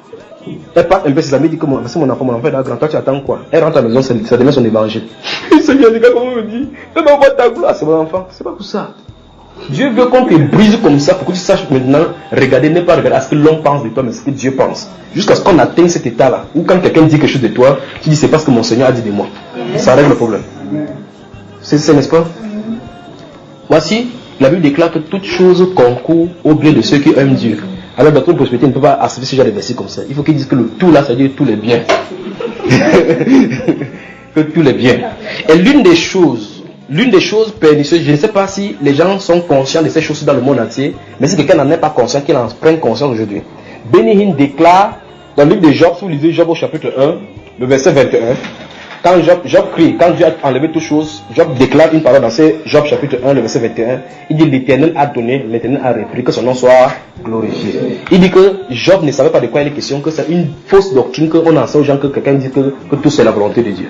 Elle part un peu ses amis, dit que c'est mon enfant est là, grand, toi tu attends quoi? Elle rentre à la maison, ça devient son évangile. Seigneur, les gars, comment me dit? Elle m'envoie ta gloire, c'est mon enfant. C'est pas pour ça. Dieu veut qu'on te brise comme ça pour que tu saches maintenant regarder, ne pas regarder à ce que l'homme pense de toi, mais ce que Dieu pense. Jusqu'à ce qu'on atteigne cet état-là, où quand quelqu'un dit quelque chose de toi, tu dis c'est parce que mon Seigneur a dit de moi. Ça règle le problème. C'est ça, n'est-ce pas? Voici, la Bible déclare que toute chose concourt au bien de ceux qui aiment Dieu. Alors, dans toute prospérité, ne peut pas accepter ce genre de versets comme ça. Il faut qu'il dise que le tout là, c'est-à-dire tous les biens. Que tous les biens. Et l'une des choses pernicieuses, je ne sais pas si les gens sont conscients de ces choses dans le monde entier, mais si quelqu'un n'en est pas conscient, qu'il en prenne conscience aujourd'hui. Benny Hinn déclare, dans le livre de Job, si vous lisez Job au chapitre 1, le verset 21, quand Job crie, quand Dieu a enlevé toutes choses, Job déclare une parole dans Job chapitre 1, le verset 21. Il dit l'Éternel a donné, l'Éternel a repris, que son nom soit glorifié. Il dit que Job ne savait pas de quoi il est question, que c'est une fausse doctrine qu'on enseigne aux gens, que quelqu'un dit que tout c'est la volonté de Dieu.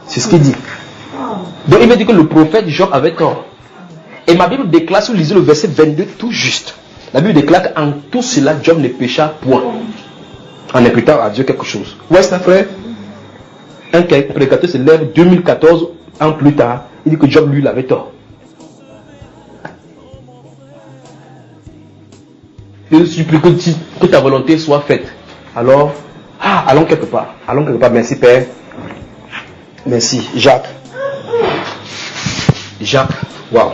C'est ce qu'il dit. Donc il veut dire que le prophète Job avait tort. Et ma Bible déclare, si vous lisez le verset 22, tout juste. La Bible déclare qu'en tout cela, Job ne pécha point. En imputant à Dieu quelque chose. Ouais, c'est un frère. Un prédicateur se lève 2014 ans plus tard, il dit que Job lui il avait tort. Je supplie que ta volonté soit faite. Alors, allons quelque part. Merci Père. Merci Jacques. Waouh.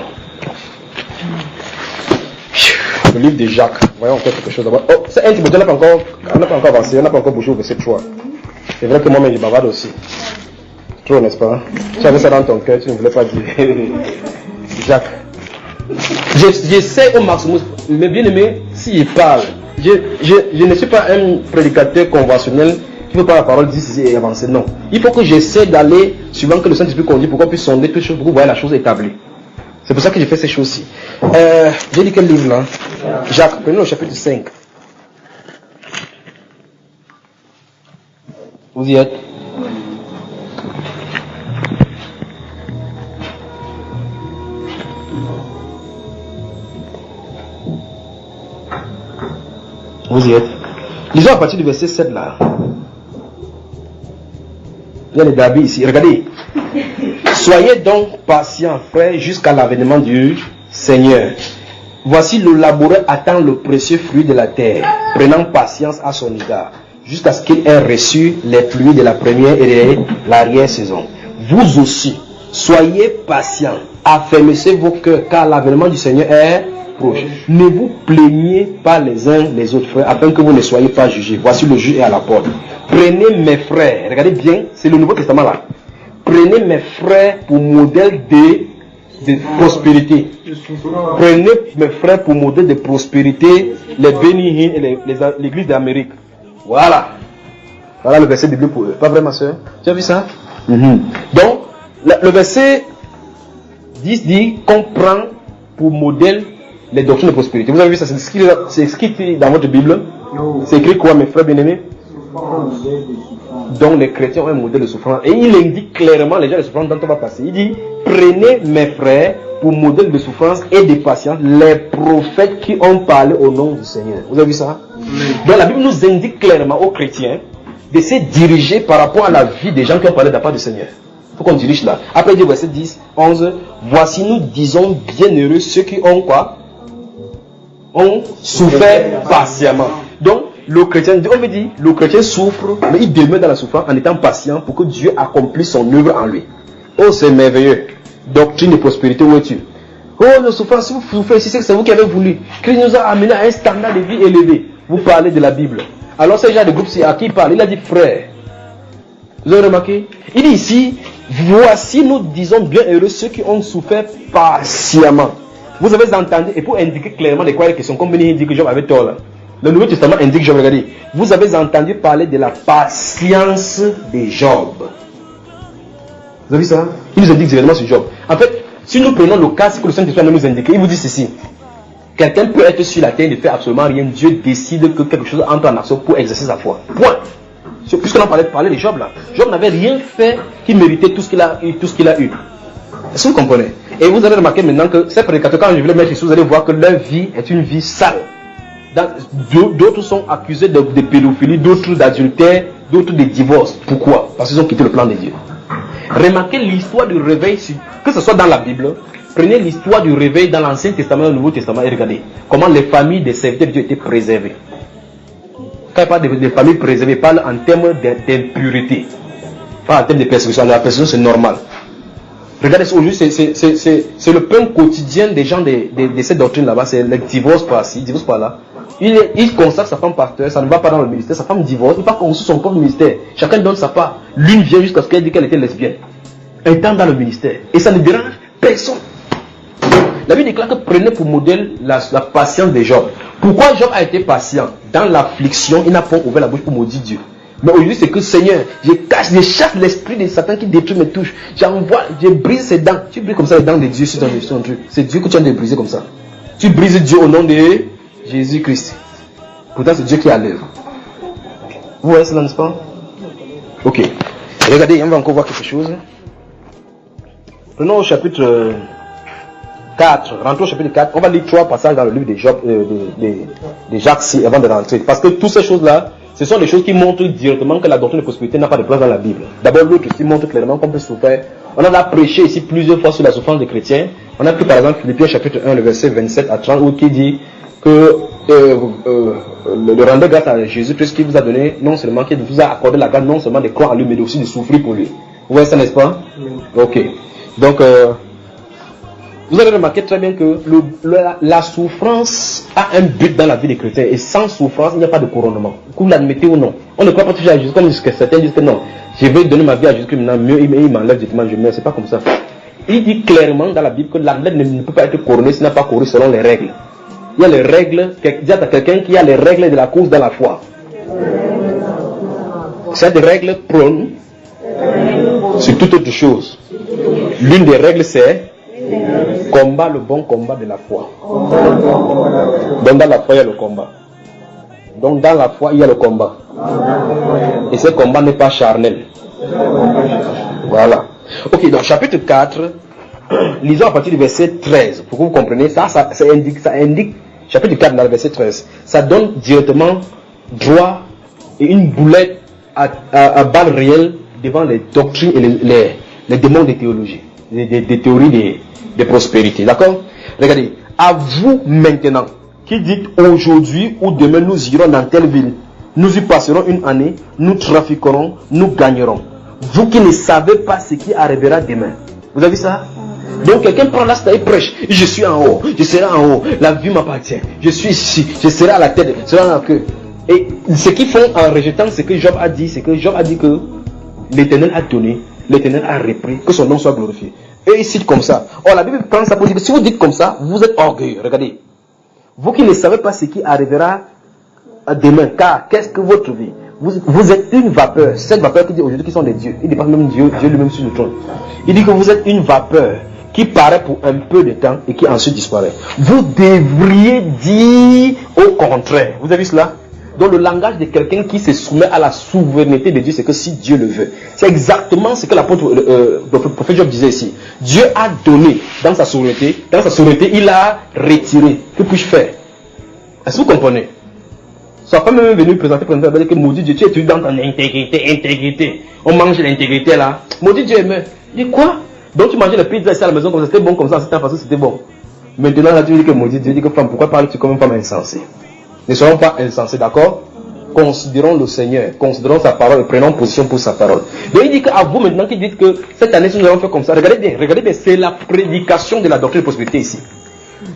Le livre de Jacques. Voyons quelque chose d'abord. Oh, c'est un petit peu, on n'a pas encore avancé, on n'a pas encore bougé au verset 3. C'est vrai que moi-même je bavarde aussi. Trop, n'est-ce pas? Tu avais ça dans ton cœur, tu ne voulais pas dire. Jacques. J'essaie au maximum, mais bien aimé, s'il parle, je ne suis pas un prédicateur conventionnel qui ne veut pas la parole d'ici et avancer. Non. Il faut que j'essaie d'aller, suivant que le Saint-Esprit conduit, pour qu'on puisse sonder toutes les choses, pour que vous voyez la chose établie. C'est pour ça que j'ai fait ces choses-ci. J'ai dit quel livre là? Jacques, prenez le chapitre 5. Vous y êtes? Vous y êtes? Lisons à partir du verset 7 là. Il y a les dabis ici. Regardez. Soyez donc patients, frères, jusqu'à l'avènement du Seigneur. Voici le laboureur attend le précieux fruit de la terre, prenant patience à son égard, jusqu'à ce qu'il ait reçu les pluies de la première et de l'arrière-saison. Vous aussi, soyez patients, affermissez vos cœurs, car l'avènement du Seigneur est proche. Ne vous plaignez pas les uns les autres, frères, afin que vous ne soyez pas jugés. Voici le juge est à la porte. Prenez mes frères, regardez bien, c'est le Nouveau Testament là. Prenez mes frères pour modèle de prospérité. Prenez mes frères pour modèle de prospérité, les Benny Hinn et l'église d'Amérique. Voilà. Voilà le verset de Bible pour eux. Pas vrai, ma soeur? Tu as vu ça? Donc, le verset 10 dit qu'on prend pour modèle les doctrines de prospérité. Vous avez vu ça? C'est écrit dans votre Bible? C'est écrit quoi, mes frères bien-aimés? Donc les chrétiens ont un modèle de souffrance. Et il indique clairement les gens de souffrance dont on va passer. Il dit, prenez mes frères pour modèle de souffrance et de patience les prophètes qui ont parlé au nom du Seigneur. Vous avez vu ça? Donc la Bible nous indique clairement aux chrétiens de se diriger par rapport à la vie des gens qui ont parlé de la part du Seigneur. Il faut qu'on dirige là. Après il dit verset 10, 11, voici nous disons bienheureux ceux qui ont quoi? Ont souffert patiemment. Donc le chrétien, on me dit, le chrétien souffre, mais il demeure dans la souffrance en étant patient pour que Dieu accomplisse son œuvre en lui. Oh, c'est merveilleux. Doctrine de prospérité, où es-tu? Oh, la souffrance, si vous souffrez, si c'est vous qui avez voulu. Christ nous a amené à un standard de vie élevé. Vous parlez de la Bible. Alors, ce genre de groupe, c'est à qui il parle? Il a dit frère. Vous avez remarqué? Il dit ici, voici nous disons bien heureux ceux qui ont souffert patiemment. Vous avez entendu, et pour indiquer clairement de quoi il est question, comme Béni dit que Job avait tort là. Le Nouveau Testament indique, Job, regardez, vous avez entendu parler de la patience de Job. Vous avez vu ça? Il nous indique directement sur Job. En fait, si nous prenons le cas que le Saint-Esprit nous indique, il vous dit ceci. Quelqu'un peut être sur la terre et ne faire absolument rien. Dieu décide que quelque chose entre en action pour exercer sa foi. Point. Puisqu'on en parlait de Job là. Job n'avait rien fait qui méritait tout ce qu'il a eu. Est-ce que vous comprenez? Et vous allez remarquer maintenant que ces prédicateurs, quand je vais les mettre ici, vous allez voir que leur vie est une vie sale. D'autres sont accusés de pédophilie, d'autres d'adultère, d'autres de divorce. Pourquoi? Parce qu'ils ont quitté le plan de Dieu. Remarquez l'histoire du réveil, que ce soit dans la Bible, prenez l'histoire du réveil dans l'Ancien Testament et le Nouveau Testament et regardez comment les familles des serviteurs de Dieu étaient préservées. Quand il parle de familles préservées, il parle en termes d'impureté, pas en termes de persécution. La persécution c'est normal. Regardez, aujourd'hui c'est le pain quotidien des gens de cette doctrine là-bas, c'est le divorce par-ci, divorce par-là. Il consacre sa femme pasteur, ça ne va pas dans le ministère, sa femme divorce, il va construire son propre ministère. Chacun donne sa part. L'une vient jusqu'à ce qu'elle dise qu'elle était lesbienne. Elle tend dans le ministère. Et ça ne dérange personne. La Bible déclare que prenez pour modèle la patience de Job. Pourquoi Job a été patient? Dans l'affliction, il n'a pas ouvert la bouche pour maudire Dieu. Mais aujourd'hui, c'est que Seigneur, je chasse l'esprit de Satan qui détruit mes touches. Je brise ses dents. Tu brises comme ça les dents de Dieu sur ton truc. C'est Dieu que tu as de briser comme ça. Tu brises Dieu au nom de Jésus-Christ. Pourtant, c'est Dieu qui est à l'œuvre. Vous voyez cela, n'est-ce pas? Ok. Regardez, on va encore voir quelque chose. Prenons au chapitre 4. Rentrons au chapitre 4. On va lire 3 passages dans le livre de Job, de Jacques avant de rentrer. Parce que toutes ces choses-là, ce sont des choses qui montrent directement que la doctrine de prospérité n'a pas de place dans la Bible. D'abord, l'autre qui montre clairement qu'on peut souffrir. On a prêché ici plusieurs fois sur la souffrance des chrétiens. On a pris par exemple Philippiens chapitre 1, le verset 27 à 30, où qui dit que le rendre grâce à Jésus-Christ qui vous a donné, non seulement qui vous a accordé la grâce, non seulement de croire en lui, mais aussi de souffrir pour lui. Vous voyez ça, n'est-ce pas? Ok. Donc, vous allez remarquer très bien que la souffrance a un but dans la vie des chrétiens. Et sans souffrance, il n'y a pas de couronnement. Que vous l'admettez ou non. On ne croit pas toujours à Jésus comme certains disent que non. Je vais donner ma vie à Jésus maintenant, mieux il m'enlève directement, je meurs. C'est pas comme ça. Il dit clairement dans la Bible que l'athlète ne peut pas être couronné s'il n'a pas couru selon les règles. Il y a les règles, dis à quelqu'un qui a les règles de la course dans la foi. C'est des règles prônes sur toute autre chose. L'une des règles c'est combat le bon combat de la foi. Donc dans la foi il y a le combat. Donc dans la foi il y a le combat. Et ce combat n'est pas charnel. Voilà. Ok, donc chapitre 4, lisons à partir du verset 13, pour que vous compreniez, ça indique, chapitre 4 dans le verset 13, ça donne directement droit et une boulette à balles réelles devant les doctrines et les démons de théologie, des théories de prospérité. D'accord? Regardez, à vous maintenant, qui dites aujourd'hui ou demain nous irons dans telle ville, nous y passerons une année, nous trafiquerons, nous gagnerons. Vous qui ne savez pas ce qui arrivera demain. Vous avez vu ça? Donc quelqu'un prend la star et prêche. Je suis en haut, je serai en haut, la vie m'appartient. Je suis ici, je serai à la tête, je serai à la queue. Et ce qu'ils font en rejetant ce que Job a dit, c'est que Job a dit que l'Éternel a donné, l'Éternel a repris, que son nom soit glorifié. Et il cite comme ça. Or la Bible prend ça pour dire que si vous dites comme ça, vous êtes orgueilleux. Regardez. Vous qui ne savez pas ce qui arrivera demain, car qu'est-ce que votre vie? Vous êtes une vapeur. Cette vapeur qui dit aujourd'hui qu'ils sont des dieux. Il dit pas même Dieu lui-même sur le trône. Il dit que vous êtes une vapeur qui paraît pour un peu de temps et qui ensuite disparaît. Vous devriez dire au contraire. Vous avez vu cela? Dans le langage de quelqu'un qui se soumet à la souveraineté de Dieu, c'est que si Dieu le veut. C'est exactement ce que le prophète Job disait ici. Dieu a donné dans sa souveraineté, il a retiré. Que puis-je faire? Est-ce que vous comprenez? Sa femme est même venue présenter que maudit Dieu, tu es dans ton intégrité. On mange l'intégrité là. Maudit Dieu aimait. Il dit quoi? Donc tu mangeais la pizza ici à la maison comme ça, c'était bon comme ça, c'était façon, c'était bon. Maintenant là tu dis que maudit Dieu, dit que femme, pourquoi parles-tu comme une femme insensée? Ne soyons pas insensés, d'accord? Considérons le Seigneur, considérons sa parole et prenons position pour sa parole. Donc il dit qu'à vous maintenant qui dites que cette année nous allons faire comme ça, regardez bien, c'est la prédication de la doctrine de prospérité ici.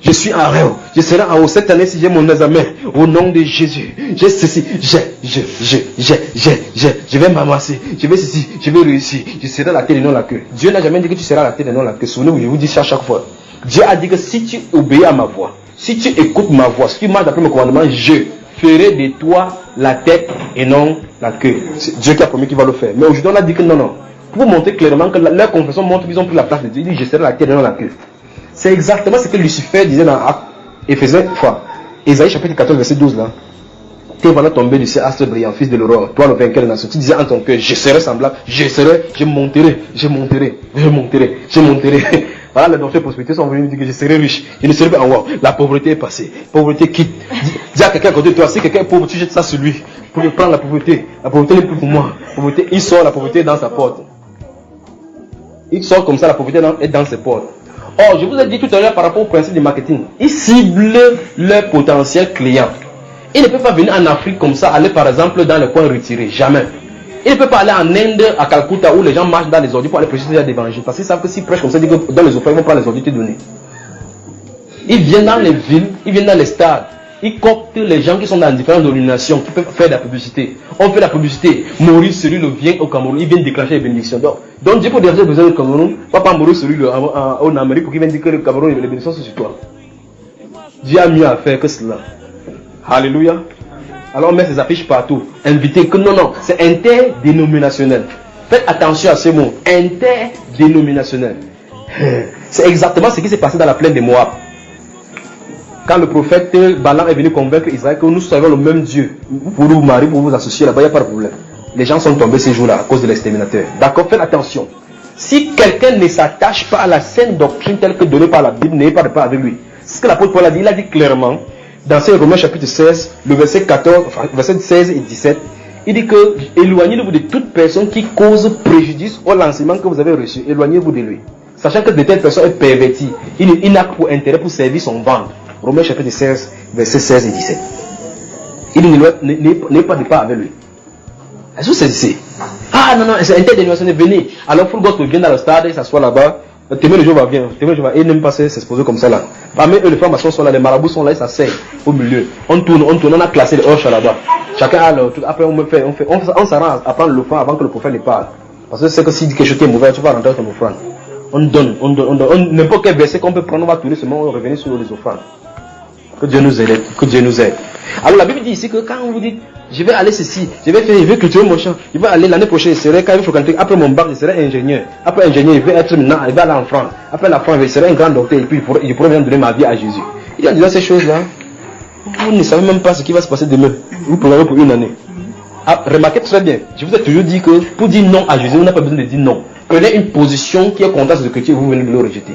Je suis en haut, je serai en haut cette année si j'ai mon examen, au nom de Jésus. J'ai ceci, je vais m'amasser, je vais ceci, je vais réussir, je serai la tête et non la queue. Dieu n'a jamais dit que tu seras la tête et non la queue. Souvenez-vous, je vous dis ça à chaque fois. Dieu a dit que si tu obéis à ma voix, si tu écoutes ma voix, si tu marches d'après mes commandements, je ferai de toi la tête et non la queue. C'est Dieu qui a promis qu'il va le faire. Mais aujourd'hui on a dit que non. Pour vous montrer clairement que leur confession montre qu'ils ont pris la place de Dieu. Il dit je serai la tête et non la queue. C'est exactement ce que Lucifer disait dans Éphésiens, Ésaïe chapitre 14 verset 12 là. T'es voilà tombé du ciel, astre brillant, fils de l'aurore, toi le vainqueur de la nation. Tu disais en ton cœur, je serai semblable, je monterai. Voilà, les docteurs de prospérité sont venus dire que je serai riche, je ne serai pas en haut. La pauvreté est passée, pauvreté quitte. Dis à quelqu'un à côté de toi, si quelqu'un est pauvre, tu jettes ça sur lui. Pour prendre la pauvreté. La pauvreté n'est plus pour moi. Pauvreté, il sort la pauvreté dans sa porte. Il sort comme ça, la pauvreté est dans ses portes. Or, je vous ai dit tout à l'heure par rapport au principe du marketing, ils ciblent leurs potentiels clients. Ils ne peuvent pas venir en Afrique comme ça, aller par exemple dans les coins retirés, jamais. Ils ne peuvent pas aller en Inde, à Calcutta, où les gens marchent dans les ordures pour aller prêcher l'évangile. Parce qu'ils savent que s'ils prêchent comme ça, ils disent que dans les offres, ils vont prendre les ordures données. Ils viennent dans les villes, ils viennent dans les stades. Ils coptent les gens qui sont dans différentes dénominations, qui peuvent faire de la publicité. On fait de la publicité. Maurice Cyril vient au Cameroun, il vient déclencher les bénédictions. Donc Dieu peut déranger besoin du Cameroun, pas Maurice Cyril en Amérique pour qu'il vienne dire que le Cameroun, les bénédictions sont sur toi. Dieu a mieux à faire que cela. Alléluia. Alors on met ces affiches partout. Invitez que non, c'est interdénominationnel. Faites attention à ce mot. Interdénominationnel. C'est exactement ce qui s'est passé dans la plaine de Moab. Quand le prophète Balaam est venu convaincre Israël que nous servons le même Dieu, pour vous marier, pour vous associer là-bas, il n'y a pas de problème. Les gens sont tombés ces jours-là à cause de l'exterminateur. D'accord, faites attention. Si quelqu'un ne s'attache pas à la saine doctrine telle que donnée par la Bible, n'ayez pas de part avec lui. C'est ce que l'apôtre Paul a dit. Il a dit clairement, dans ces Romains chapitre 16, le verset 14, verset 16 et 17, il dit que éloignez-vous de toute personne qui cause préjudice au l'enseignement que vous avez reçu. Éloignez-vous de lui. Sachant que de telle personne est pervertie, il n'a pour intérêt pour servir son ventre. Romains chapitre 16, verset 16 et 17. Il dit n'ayez pas de part avec lui. Est-ce que c'est ici? Ah non, c'est interdénominationnel, venez. Alors Full Gospel vient dans le stade, il s'assoit là-bas. Témoin de Jéhovah vient, il n'aime pas s'exposer comme ça là. Parmi eux, les francs-maçons sont là, les marabouts sont là, ils s'asseyent au milieu. On tourne, on a classé les hoches là-bas. Chacun a leur truc. Après, on s'arrange à prendre l'offrande avant que le prophète ne parle. Parce que c'est que s'il dit quelque chose qui est mauvais, tu vas rentrer dans ton offrande. On donne. N'importe quel verset qu'on peut prendre, on va tourner seulement, on va revenir sur les offrandes. Que Dieu nous aide. Alors la Bible dit ici que quand vous dites, je vais aller ceci, je vais cultiver mon champ, je vais aller l'année prochaine, je serai quand même après mon bac, je serai ingénieur. Après ingénieur, je vais être maintenant, je vais aller en France. Après la France, je serai un grand docteur et puis je pourrai bien donner ma vie à Jésus. Il y a déjà ces choses-là. Vous ne savez même pas ce qui va se passer demain. Vous programmez pour une année. Ah, remarquez très bien, je vous ai toujours dit que pour dire non à Jésus, on n'a pas besoin de dire non. Prenez une position qui est contraire à ce que Dieu vous venez de le rejeter.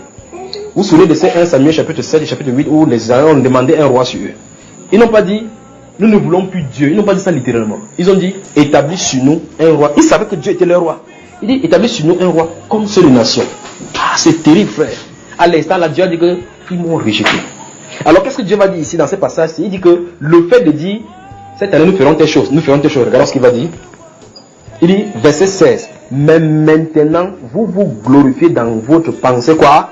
Vous vous souvenez de ces 1 Samuel chapitre 7 et chapitre 8 où les Israéliens ont demandé un roi sur eux. Ils n'ont pas dit, nous ne voulons plus Dieu. Ils n'ont pas dit ça littéralement. Ils ont dit, établis sur nous un roi. Ils savaient que Dieu était leur roi. Il dit, établis sur nous un roi comme seule nation. Ah, c'est terrible, frère. À l'instant, là, Dieu a dit qu'ils m'ont rejeté. Alors, qu'est-ce que Dieu va dire ici dans ce passage? Il dit que le fait de dire, cette année, nous ferons telle chose, regardons ce qu'il va dire. Il dit, verset 16, mais maintenant, vous vous glorifiez dans votre pensée, quoi?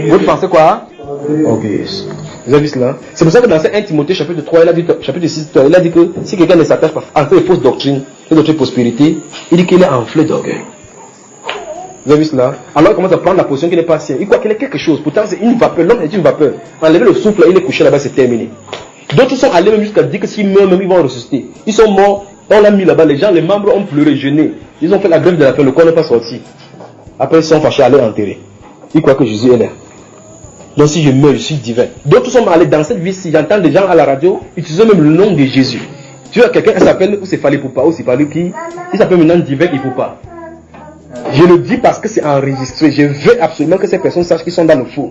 Votre pensée, quoi? Ok. Vous avez vu cela? C'est pour ça que dans 1 Timothée, chapitre 3, chapitre 6, il a dit que si quelqu'un ne s'attache pas à ces fausses doctrines, les doctrines de prospérité, il dit qu'il est enflé d'orgueil. Vous avez vu cela? Alors il commence à prendre la position qui n'est pas sienne. Il croit qu'il est quelque chose. Pourtant, c'est une vapeur. L'homme est une vapeur. Enlever le souffle, il est couché là-bas, c'est terminé. D'autres sont allés même jusqu'à dire que s'ils meurent, même ils vont ressusciter. Ils sont morts, on l'a mis là-bas. Les gens, les membres ont pleuré, jeûné. Ils ont fait la grève de la faim, le corps n'est pas sorti. Après, ils sont fâchés à aller enterrer. Ils croient que Jésus est là. Donc si je meurs, je suis divin. D'autres sont allés dans cette vie-ci. J'entends des gens à la radio utiliser même le nom de Jésus. Tu vois, quelqu'un s'appelle, ou c'est Fali Poupa, ou c'est Fali qui, il s'appelle maintenant divin, il ne faut pas. Je le dis parce que c'est enregistré. Je veux absolument que ces personnes sachent qu'ils sont dans le faux.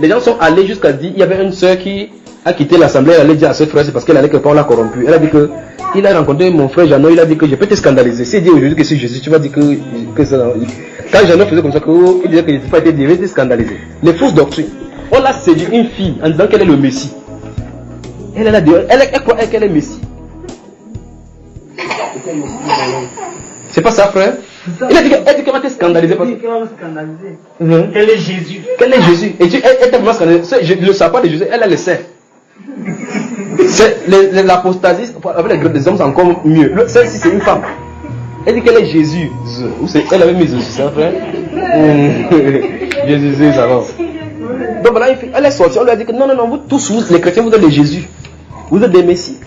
Les gens sont allés jusqu'à dire, il y avait une soeur qui a quitté l'assemblée, elle allait dire à ses frères, c'est parce qu'elle allait quelque part, on l'a corrompu. Elle a dit que, il a rencontré mon frère Jeannot, il a dit que je peux te scandaliser. S'il dit aujourd'hui que c'est Jésus, tu vas dire que ça. Quand Jeannot faisait comme ça, il disait que je n'ai pas été dit, je vais te scandaliser. Les fausses doctrines. On l'a séduit une fille en disant qu'elle est le Messie. Elle croit qu'elle est Messie. C'est pas ça, frère? Il a dit qu'elle va te scandaliser. Quel est Jésus? Quel est Jésus? Et elle t'a vraiment scandalisé. Le sapin de Jésus, elle le sait. L'apostasie, avec les hommes, c'est encore mieux. Celle-ci, c'est une femme. Elle dit qu'elle est Jésus. Elle avait mis Jésus, c'est un frère. Jésus, ça va. Donc voilà, elle est sortie. On lui a dit que non, vous tous, les chrétiens, vous êtes des Jésus. Vous êtes des Messies.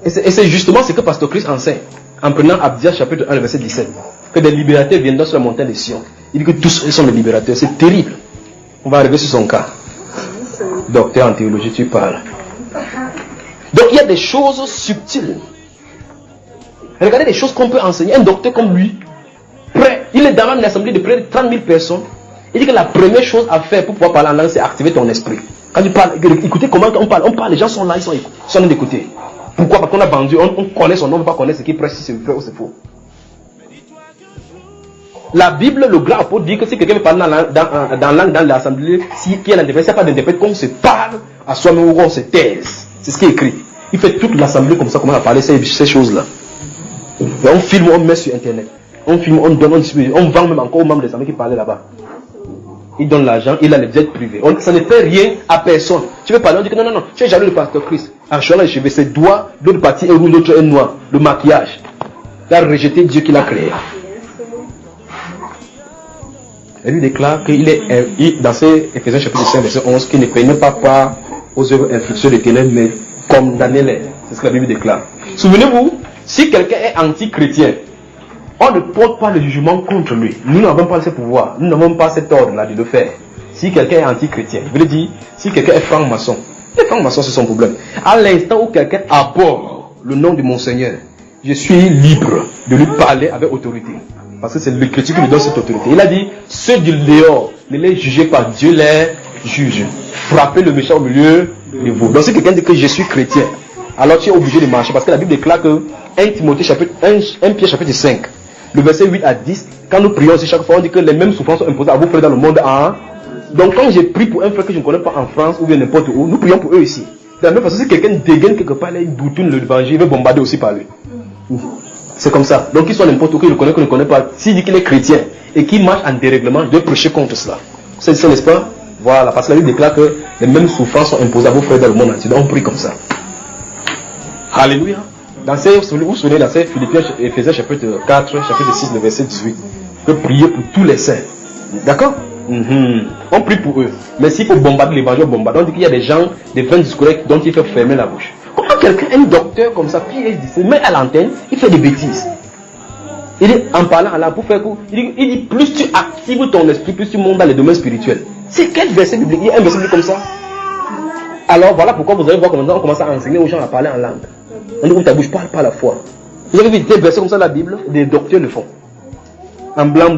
Et c'est justement ce que Pasteur Christ enseigne. En prenant Abdias chapitre 1, verset 17. Que des libérateurs viendront sur la montagne des Sion. Il dit que tous ils sont des libérateurs. C'est terrible. On va arriver sur son cas. Docteur en théologie, tu parles. Donc il y a des choses subtiles. Regardez les choses qu'on peut enseigner. Un docteur comme lui, il est dans une assemblée de près de 30 000 personnes. Il dit que la première chose à faire pour pouvoir parler en langue, c'est activer ton esprit. Quand tu parles, écoutez comment on parle. Les gens sont là, ils sont en train d'écouter. Pourquoi? Parce qu'on a vendu, on connaît son nom, on ne veut pas connaître ce qu'il prêche, si c'est vrai ou c'est faux. La Bible, le grand apôtre dit que si quelqu'un veut parler dans langue dans l'assemblée, s'il y a l'interprète, s'il n'y a pas d'interprète, qu'on se parle à soi-même ou qu'on se taise. C'est ce qui est écrit. Il fait toute l'assemblée comme ça, comment on a parlé ces choses-là. Et on filme, on met sur internet. On filme, on donne, on distribue, on vend même encore aux membres des assemblées qui parlaient là-bas. Il donne l'argent, il a les jets privés. Ça ne fait rien à personne. Tu veux parler, on dit que non, tu es jaloux le pasteur Christ. En changeant les cheveux, ses doigts, l'autre partie est rouge, l'autre est noir. Le maquillage. Il a rejeté Dieu qui l'a créé. Elle lui déclare qu'il est, dans ces Éphésiens chapitre 5, verset 11, qu'il ne prenait pas part aux œuvres infructueuses des ténèbres, mais condamnez-les. C'est ce que la Bible déclare. Souvenez-vous, si quelqu'un est anti-chrétien, on ne porte pas le jugement contre lui. Nous n'avons pas ce pouvoir. Nous n'avons pas cet ordre-là de le faire. Si quelqu'un est anti-chrétien, je veux dire, si quelqu'un est franc-maçon, les francs-maçons, c'est son problème. À l'instant où quelqu'un aborde le nom de mon Seigneur, je suis libre de lui parler avec autorité. Parce que c'est le chrétien qui lui donne cette autorité. Il a dit, ceux du dehors, ne les jugez pas, Dieu les juge. Frappez le méchant au milieu de vous. Donc si quelqu'un dit que je suis chrétien, alors tu es obligé de marcher. Parce que la Bible déclare que 1 Pierre chapitre 5, le verset 8 à 10, quand nous prions aussi chaque fois, on dit que les mêmes souffrances sont imposées à vos frères dans le monde. Donc quand j'ai prié pour un frère que je ne connais pas en France ou bien n'importe où, nous prions pour eux ici. De la même façon, si quelqu'un dégaine quelque part, il boutonne l'évangile, il veut bombarder aussi par lui. C'est comme ça. Donc qu'il soit n'importe où, qu'il le connaît, qu'il ne connaît pas, s'il dit qu'il est chrétien et qu'il marche en dérèglement, je dois prêcher contre cela. C'est ça, n'est-ce pas? Voilà, parce que la Bible déclare que les mêmes souffrances sont imposées à vos frères dans le monde entier. Donc on prie comme ça. Alléluia. Vous vous souvenez dans ces Philippiens, Éphésiens chapitre 4, chapitre 6, le verset 18, que prier pour tous les saints. D'accord? On prie pour eux. Mais s'il faut bombarder l'évangile, on bombarde. On dit qu'il y a des gens, des vins discours dont il faut fermer la bouche. Comment quelqu'un, un docteur comme ça, PhD, se met à l'antenne, il fait des bêtises. Il dit, en parlant à l'âme, pour faire quoi? Il dit, plus tu actives ton esprit, plus tu montes dans les domaines spirituels. C'est quel verset biblique? Il y a un verset biblique comme ça. Alors voilà pourquoi vous allez voir comment on commence à enseigner aux gens à parler en langue. On dit que ta bouche parle pas la foi. Vous avez vu des versets comme ça dans la Bible, des docteurs le font. En blanc,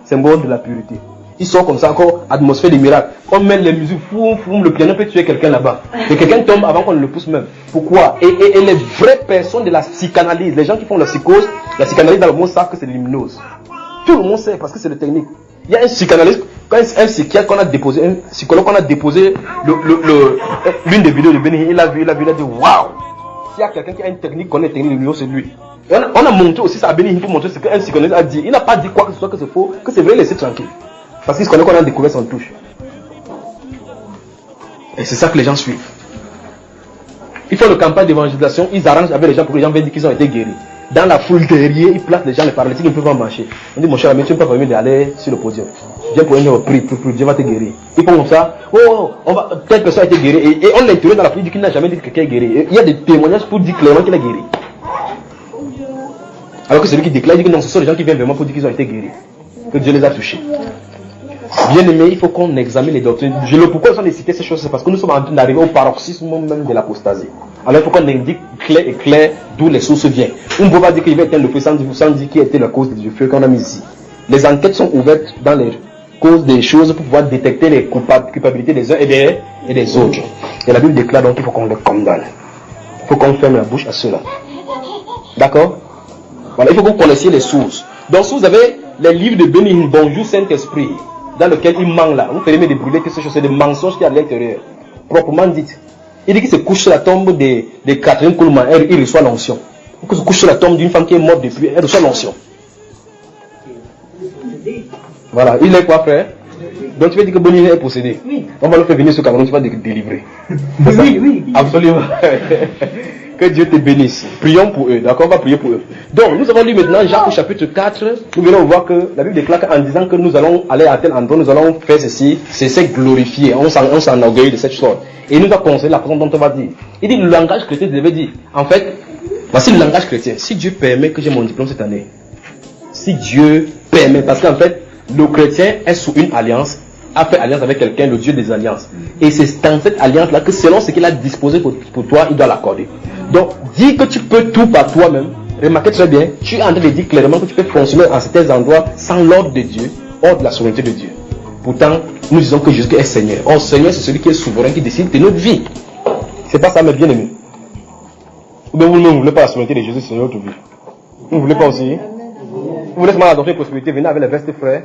symbole de la pureté. Il sort comme ça, encore atmosphère des miracles. On met les musiques, le piano peut tuer quelqu'un là-bas. Et quelqu'un tombe avant qu'on le pousse même. Pourquoi? Et les vraies personnes de la psychanalyse, les gens qui font la psychose, la psychanalyse dans le monde savent que c'est de l'hypnose. Tout le monde sait parce que c'est le technique. Il y a un psychanalyste, un psychiatre qu'on a déposé, un psychologue qu'on a déposé l'une des vidéos de Benny, il a vu, il a dit waouh! S'il y a quelqu'un qui a une technique, connaît la technique de l'hypnose, c'est lui. Et on a montré aussi ça à Benny pour montrer ce qu'un psychanalyste a dit. Il n'a pas dit quoi que ce soit que c'est faux, que c'est vrai, laissez tranquille. Parce qu'il se connaît qu'on a découvert son touche. Et c'est ça que les gens suivent. Ils font une campagne d'évangélisation, ils arrangent avec les gens pour que les gens viennent dire qu'ils ont été guéris. Dans la foule derrière, ils placent les gens, les paralytiques, ils ne peuvent pas marcher. On dit, mon cher ami, tu ne peux pas permettre d'aller sur le podium. Viens pour une prière, Dieu va te guérir. Ils font comme ça, telle personne a été guérie. Et on l'interroge dans la foule, il dit qu'il n'a jamais dit que quelqu'un est guéri. Et il y a des témoignages pour dire clairement qu'il est guéri. Alors que celui qui déclare, il dit que non, ce sont les gens qui viennent vraiment pour dire qu'ils ont été guéris. Que Dieu les a touchés. Bien aimé, il faut qu'on examine les doctrines. Pourquoi on a cité ces choses? C'est parce que nous sommes en train d'arriver au paroxysme même de l'apostasie. Alors il faut qu'on indique clair d'où les sources viennent. On ne peut pas dire qu'il va éteindre le feu sans dire qui était la cause du feu qu'on a mis ici. Les enquêtes sont ouvertes dans les causes des choses pour pouvoir détecter les culpabilités des uns et des autres. Et la Bible déclare donc qu'il faut qu'on les condamne. Il faut qu'on ferme la bouche à cela. D'accord? Voilà, il faut que vous connaissiez les sources. Donc si vous avez les livres de Bénin, Bonjour Saint-Esprit, dans lequel il ment là, vous faites me débrûler que c'est des mensonges qui y a à l'intérieur, proprement dit. Il dit qu'il se couche sur la tombe de Catherine Coleman, il reçoit l'onction. Il se couche sur la tombe d'une femme qui est morte depuis, elle reçoit l'onction. Voilà, il est quoi frère? Donc tu veux dire que Bonnie est possédé? Oui. On va le faire venir sur Cameroun, tu vas délivrer. Oui. Absolument. Que Dieu te bénisse. Prions pour eux, d'accord? On va prier pour eux. Donc, nous avons lu maintenant Jacques chapitre 4. Nous venons voir que la Bible déclare qu'en disant que nous allons aller à tel endroit, nous allons faire ceci, c'est glorifier. On s'enorgueillit de cette sorte. Et il nous a conseillé la façon dont on va dire. Il dit le langage chrétien devait dire. En fait, voici le langage chrétien. Si Dieu permet que j'ai mon diplôme cette année, si Dieu permet, parce qu'en fait, le chrétien est sous une alliance, a fait alliance avec quelqu'un, le Dieu des alliances. Et c'est dans cette alliance-là que selon ce qu'il a disposé pour toi, il doit l'accorder. Donc, dis que tu peux tout par toi-même. Remarquez très bien, tu es en train de dire clairement que tu peux fonctionner en certains endroits sans l'ordre de Dieu, hors de la souveraineté de Dieu. Pourtant, nous disons que Jésus est Seigneur. Or, Seigneur, c'est celui qui est souverain, qui décide de notre vie. C'est pas ça, mes bien-aimés. Ou bien vous ne voulez pas la souveraineté de Jésus sur notre vie? Vous ne voulez pas aussi? Vous voulez seulement la doctrine de prospérité, venez avec les vestes frères.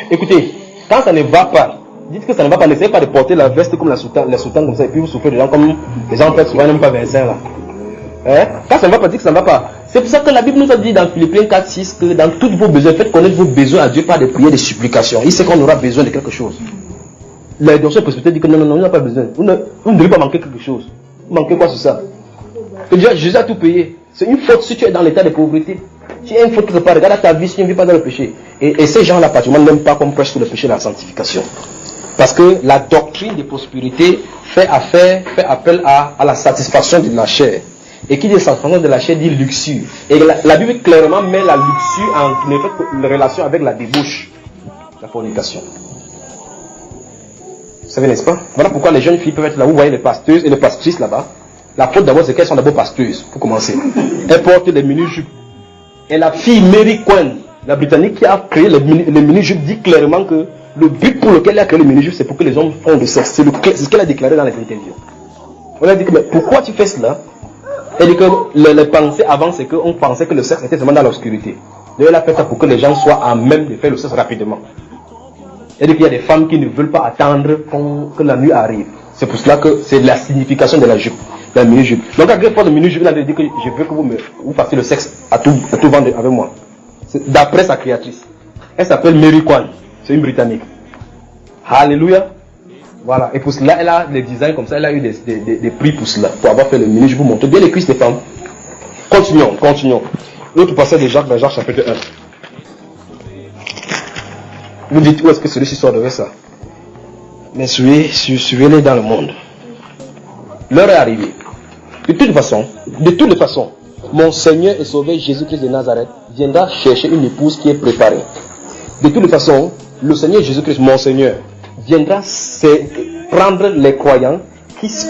Écoutez, quand ça ne va pas, dites que ça ne va pas, n'essayez pas de porter la veste comme les soutanes comme ça, et puis vous souffrez des gens comme les gens peut-être souvent n'aiment pas Vincent là. Quand ça ne va pas, dites que ça ne va pas. C'est pour ça que la Bible nous a dit dans Philippiens 4:6 que dans tous vos besoins, faites connaître vos besoins à Dieu par des prières, des supplications. Il sait qu'on aura besoin de quelque chose. La doctrine de prospérité dit que non, on n'a pas besoin. Vous ne devez pas manquer quelque chose. Vous manquez quoi sur ça? Que Jésus a tout payé. C'est une faute si tu es dans l'état de pauvreté. Si il faut quelque part, regarde ta vie si tu ne vis pas dans le péché. Et ces gens-là, particulièrement, n'aiment pas qu'on prêche sur le péché et la sanctification. Parce que la doctrine de prospérité fait appel à la satisfaction de la chair. Et qui dit satisfaction de la chair dit luxure. Et la Bible clairement met la luxure en relation avec la débauche, la fornication. Vous savez, n'est-ce pas? Voilà pourquoi les jeunes filles peuvent être là. Vous voyez les pasteuses et les pastrices là-bas. La faute d'abord, c'est qu'elles sont d'abord pasteuses, pour commencer. Elles portent les mini-jupes. Et la fille Mary Quinn, la Britannique qui a créé les mini-jupes, dit clairement que le but pour lequel elle a créé les mini-jupes, c'est pour que les hommes font de sexe. C'est ce qu'elle a déclaré dans les interviews. On a dit que, mais pourquoi tu fais cela? Elle dit que les pensées avant, c'est qu'on pensait que le sexe était seulement dans l'obscurité. Donc elle a fait ça pour que les gens soient à même de faire le sexe rapidement. Elle dit qu'il y a des femmes qui ne veulent pas attendre que la nuit arrive. C'est pour cela que c'est la signification de la jupe. La mini-jupe. Donc, à quel point de mini-jupe, il a dit que je veux que vous fassiez le sexe à tout vendre avec moi. D'après sa créatrice. Elle s'appelle Mary Quinn. C'est une Britannique. Alléluia. Voilà. Et pour cela, elle a des designs comme ça. Elle a eu des prix pour cela. Pour avoir fait le mini-jupe. Vous montrez bien les cuisses des femmes. Continuons. L'autre passage de Jacques, dans Jacques chapitre 1. Vous dites où est-ce que celui-ci sort de ça? Mais suivez-les dans le monde. L'heure est arrivée. De toute façon, mon Seigneur et Sauveur Jésus-Christ de Nazareth viendra chercher une épouse qui est préparée. De toute façon, le Seigneur Jésus-Christ, mon Seigneur, viendra prendre les croyants qui se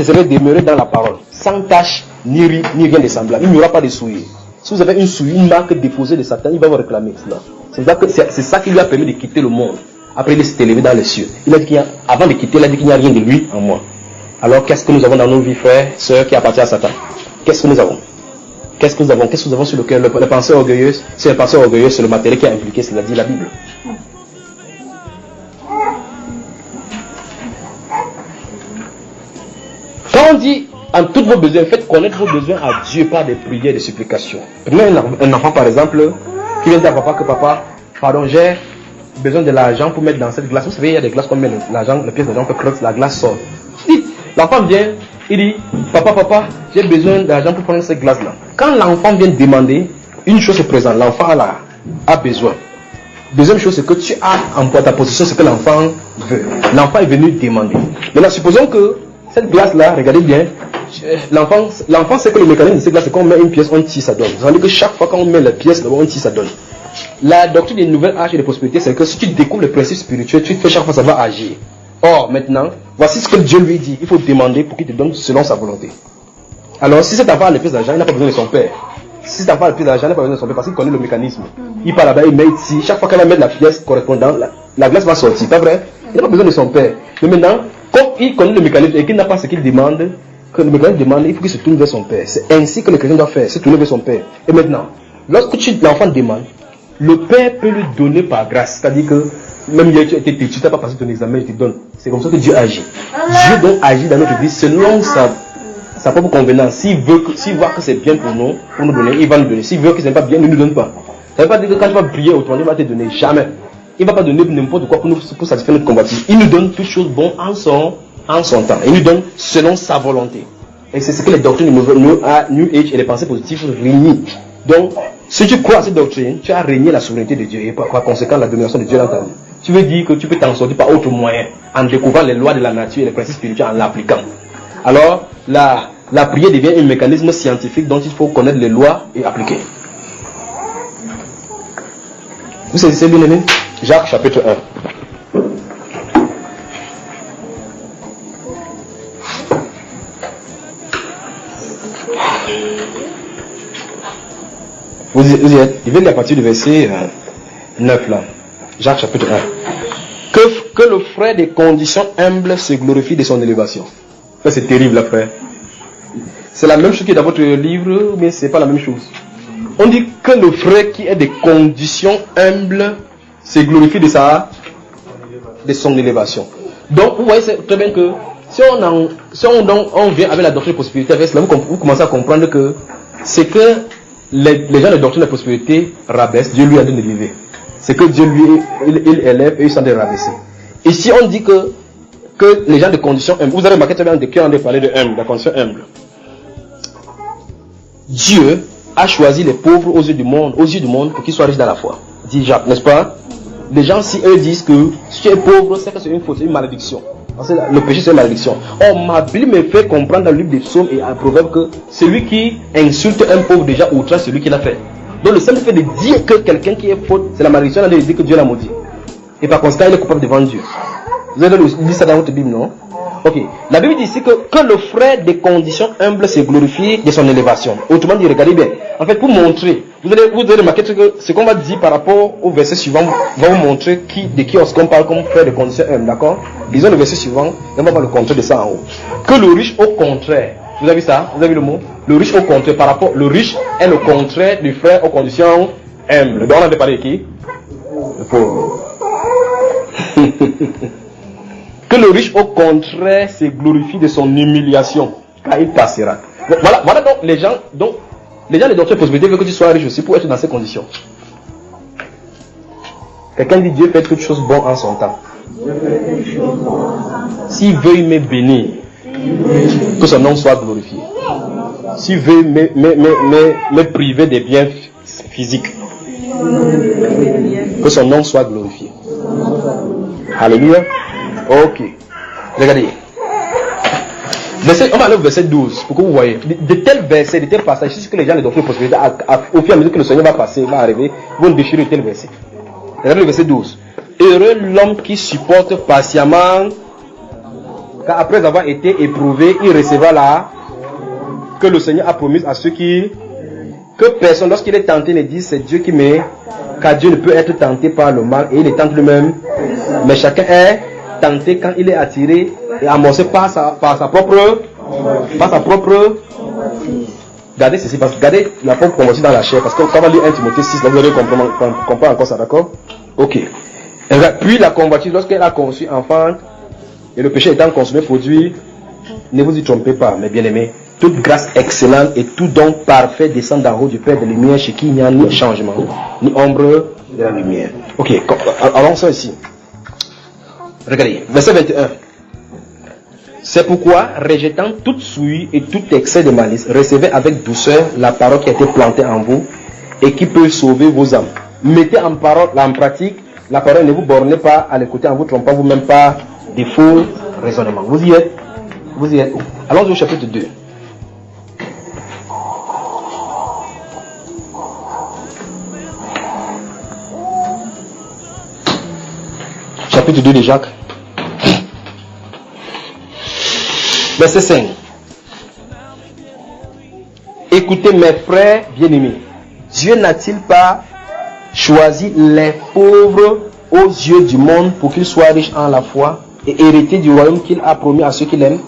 seraient demeurés dans la parole, sans tache ni rien de semblable. Il n'y aura pas de souillure. Si vous avez une souillure, une marque déposée de Satan, il va vous réclamer cela. C'est ça qui lui a permis de quitter le monde. Après, il s'est élevé dans les cieux. Il a dit avant de quitter, il a dit qu'il n'y a rien de lui en moi. Alors, qu'est-ce que nous avons dans nos vies, frères, sœurs, qui appartient à Satan? Qu'est-ce que nous avons? Qu'est-ce que nous avons sur le cœur? Les pensées orgueilleuses. C'est les pensées orgueilleuses, c'est le matériel qui est impliqué, c'est-à-dire la Bible. Quand on dit en tous vos besoins, faites connaître vos besoins à Dieu par des prières et des supplications. Prenez un enfant, par exemple, qui vient dire à papa que papa, pardon, j'ai besoin de l'argent pour mettre dans cette glace. Vous savez, il y a des glaces qu'on met l'argent, la pièce d'argent, on peut croquer, la glace sort. L'enfant vient, il dit, papa, j'ai besoin d'argent pour prendre cette glace-là. Quand l'enfant vient demander, une chose est présente, l'enfant a besoin. Deuxième chose, c'est que tu as en ta possession ce que l'enfant veut. L'enfant est venu demander. Maintenant, supposons que cette glace-là, regardez bien, l'enfant sait que le mécanisme de cette glace, c'est qu'on met une pièce, on tire, ça donne. Ça veut dire que chaque fois qu'on met la pièce, on tire, ça donne. La doctrine des nouvelles âges et des prospérités, c'est que si tu découvres le principe spirituel, tu fais chaque fois, ça va agir. Or, maintenant, voici ce que Dieu lui dit. Il faut demander pour qu'il te donne selon sa volonté. Alors, si cet enfant a le plus d'argent, il n'a pas besoin de son père. Si cet enfant a le plus d'argent, il n'a pas besoin de son père parce qu'il connaît le mécanisme. Il part là-bas, il met ici. Chaque fois qu'il va mettre la pièce correspondante, la glace va sortir. Pas vrai? Il n'a pas besoin de son père. Mais maintenant, comme il connaît le mécanisme et qu'il n'a pas ce qu'il demande, que le mécanisme demande, il faut qu'il se tourne vers son père. C'est ainsi que le chrétien doit faire, se tourner vers son père. Et maintenant, lorsque l'enfant demande, le père peut lui donner par grâce. C'est-à-dire que même hier tu as été petit, tu n'as pas passé ton examen, je te donne. C'est comme ça que Dieu agit. Dieu donc agit dans notre vie selon sa propre convenance. S'il voit que c'est bien pour nous donner, il va nous donner. S'il veut que ce n'est pas bien, il ne nous donne pas. Ça ne veut pas dire que quand tu vas prier autrement, il va te donner. Jamais. Il ne va pas donner n'importe quoi pour satisfaire notre combattu. Il nous donne toutes choses bonnes en son temps. Il nous donne selon sa volonté. Et c'est ce que les doctrines New Age et les pensées positives réunissent. Donc, si tu crois à cette doctrine, tu as régné la souveraineté de Dieu et par conséquent la domination de Dieu dans ta vie. Tu veux dire que tu peux t'en sortir par autre moyen, en découvrant les lois de la nature et les principes spirituels en l'appliquant. Alors, la prière devient un mécanisme scientifique dont il faut connaître les lois et appliquer. Vous saisissez bien aimé? Jacques chapitre 1. Vous y êtes. Il vient à partir du verset 9 là. Jacques chapitre 1. Que le frère des conditions humbles se glorifie de son élévation. Ça c'est terrible là, frère. C'est la même chose qui est dans votre livre, mais c'est pas la même chose. On dit que le frère qui est des conditions humbles se glorifie de son élévation. Donc vous voyez très bien que si on vient avec la doctrine de prospérité, vous commencez à comprendre que c'est que les gens de doctrine de prospérité rabaissent, Dieu lui a donné d'élever. C'est que Dieu lui il élève et ils sont des rabaissés. Ici on dit que les gens de conditions humbles, vous avez remarqué très bien de qui on a parlé de humble, la condition humble. Dieu a choisi les pauvres aux yeux du monde pour qu'ils soient riches dans la foi. Dit Jacques, n'est-ce pas? Les gens, si eux disent que si tu es pauvre, c'est que c'est une faute, c'est une malédiction. Parce que le péché, c'est une malédiction. Or, ma Bible me fait comprendre dans le livre des psaumes et un proverbe que celui qui insulte un pauvre déjà outrage celui qui l'a fait. Donc, le simple fait de dire que quelqu'un qui est faute, c'est la malédiction, on a dit que Dieu l'a maudit. Et par conséquent, il est coupable devant Dieu. Vous avez lu ça dans votre Bible, non? Ok. La Bible dit ici que le frère des conditions humbles se glorifie de son élévation. Autrement dit, regardez bien. En fait, pour montrer, vous allez remarquer que ce qu'on va dire par rapport au verset suivant va vous montrer de qui on parle comme frère des conditions humbles, d'accord? Lisons le verset suivant et on va voir le contraire de ça en haut. Que le riche au contraire, vous avez vu ça? Vous avez vu le mot? Le riche au contraire, par rapport, le riche est le contraire du frère aux conditions humbles. Donc on avait parlé de qui? Le pauvre. Que le riche au contraire se glorifie de son humiliation, car il passera. Voilà donc les gens de doctrine possibilité veulent que tu sois riche aussi pour être dans ces conditions. Quelqu'un dit Dieu fait toutes choses bonnes en son temps. S'il veut me bénir, que son nom soit glorifié. S'il veut me priver des biens physiques, que son nom soit glorifié. Alléluia. Ok. Regardez. On va aller au verset 12 pour que vous voyez. De tels versets, de tels passages, c'est ce que les gens de doctrine prospérité, au fur et à mesure que le Seigneur va passer, va arriver, vont déchirer tel verset. Regardez le verset 12. Heureux l'homme qui supporte patiemment, car après avoir été éprouvé, il recevra là que le Seigneur a promis à ceux qui Que personne, lorsqu'il est tenté, ne dise c'est Dieu qui met, car Dieu ne peut être tenté par le mal et il est tenté lui-même. Mais chacun est tenté quand il est attiré et amorcé par sa propre. Regardez ceci, parce que regardez la propre conversion dans la chair, parce que quand on va lire 1 Timothée 6, là vous allez comprendre encore ça, d'accord? Ok. Puis la convoitise, lorsqu'elle a conçu enfant, et le péché étant consommé produit, ne vous y trompez pas, mes bien-aimés. Toute grâce excellente et tout don parfait descend d'en haut du Père de lumière, chez qui il n'y a ni changement, ni ombre de la lumière. Ok, allons ça ici. Regardez, verset 21. C'est pourquoi, rejetant toute souillure et tout excès de malice, recevez avec douceur la parole qui a été plantée en vous et qui peut sauver vos âmes. Mettez en pratique la parole, ne vous bornez pas à l'écouter en vous trompant vous-même par des faux raisonnements. Vous y êtes? Vous y êtes? Allons au chapitre 2. Chapitre 2 de Jacques. Verset 5. Écoutez mes frères bien-aimés. Dieu n'a-t-il pas choisi les pauvres aux yeux du monde pour qu'ils soient riches en la foi et héritiers du royaume qu'il a promis à ceux qu'il aime?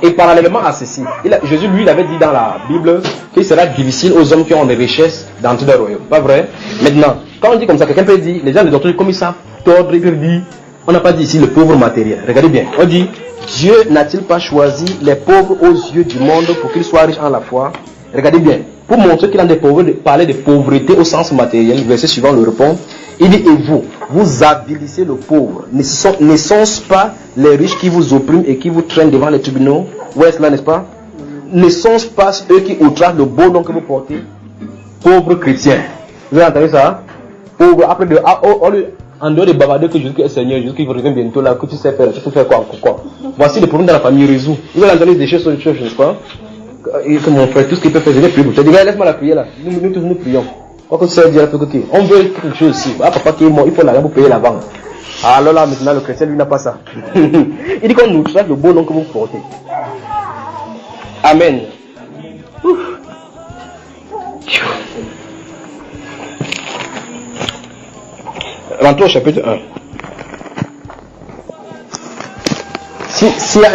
Et parallèlement à ceci, Jésus lui il avait dit dans la Bible qu'il sera difficile aux hommes qui ont des richesses d'entrer dans le royaume. Pas vrai? Maintenant, quand on dit comme ça, quelqu'un peut dire, les gens de doctrine comme ils savent tordre, ils peuvent dire, on n'a pas dit ici le pauvre matériel. Regardez bien, on dit, Dieu n'a-t-il pas choisi les pauvres aux yeux du monde pour qu'ils soient riches en la foi? Regardez bien, pour montrer qu'il a des pauvres, parler de pauvreté au sens matériel, le verset suivant le répond, il dit, et vous avilissez le pauvre. Ne sont-ce pas les riches qui vous oppriment et qui vous traînent devant les tribunaux? Où est-ce là, n'est-ce pas? Ne sont-ce pas eux qui outragent le beau nom que vous portez? Pauvres chrétiens. Vous avez entendu ça? Pauvres, après en dehors des bavards que Jésus est Seigneur, Jésus qui revient bientôt là, que tu sais faire, tu peux faire quoi? Voici le problème dans la famille résout. Vous avez entendu des choses sur les choses, n'est-ce pas? Et que mon frère, tout ce qu'il peut faire, je vais prier. Tu dis, laisse-moi la prier là. Nous tous nous prions. Quand tu sais dire, on veut quelque chose aussi. Ah, papa qui est mort, il faut l'argent pour payer la banque. Alors là, maintenant, le chrétien, lui, n'a pas ça. Il dit qu'on nous traite le beau nom que vous portez. Amen. Ouf. Rentrons au chapitre 1. S'il y a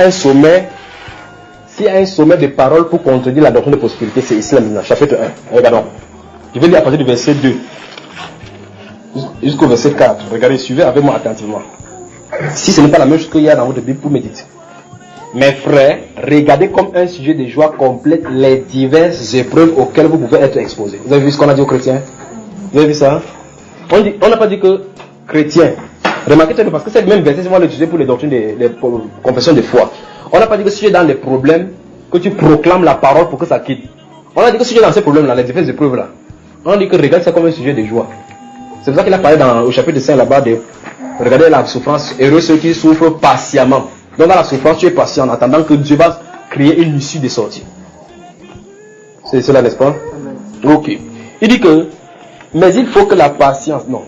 un sommet de paroles pour contredire la doctrine de prospérité, c'est ici là, chapitre 1. Regardons. Je vais lire à partir du verset 2 jusqu'au verset 4. Regardez, suivez avec moi attentivement. Si ce n'est pas la même chose qu'il y a dans votre Bible, pour méditer. Mes frères, regardez comme un sujet de joie complète les diverses épreuves auxquelles vous pouvez être exposés. Vous avez vu ce qu'on a dit aux chrétiens? Vous avez vu ça? On n'a pas dit que chrétiens. Remarquez parce que c'est le même verset, c'est moi l'utiliser pour les doctrines des confessions de foi. On n'a pas dit que si tu es dans les problèmes, que tu proclames la parole pour que ça quitte. On a dit que si tu es dans ces problèmes-là, les diverses épreuves là, on dit que regarde ça comme un sujet de joie. C'est pour ça qu'il a parlé au chapitre 5 là-bas de regarder la souffrance, heureux ceux qui souffrent patiemment. Donc dans la souffrance, tu es patient en attendant que Dieu va créer une issue de sortie. C'est cela, n'est-ce pas? Ok. Il dit que, mais il faut que la patience, non,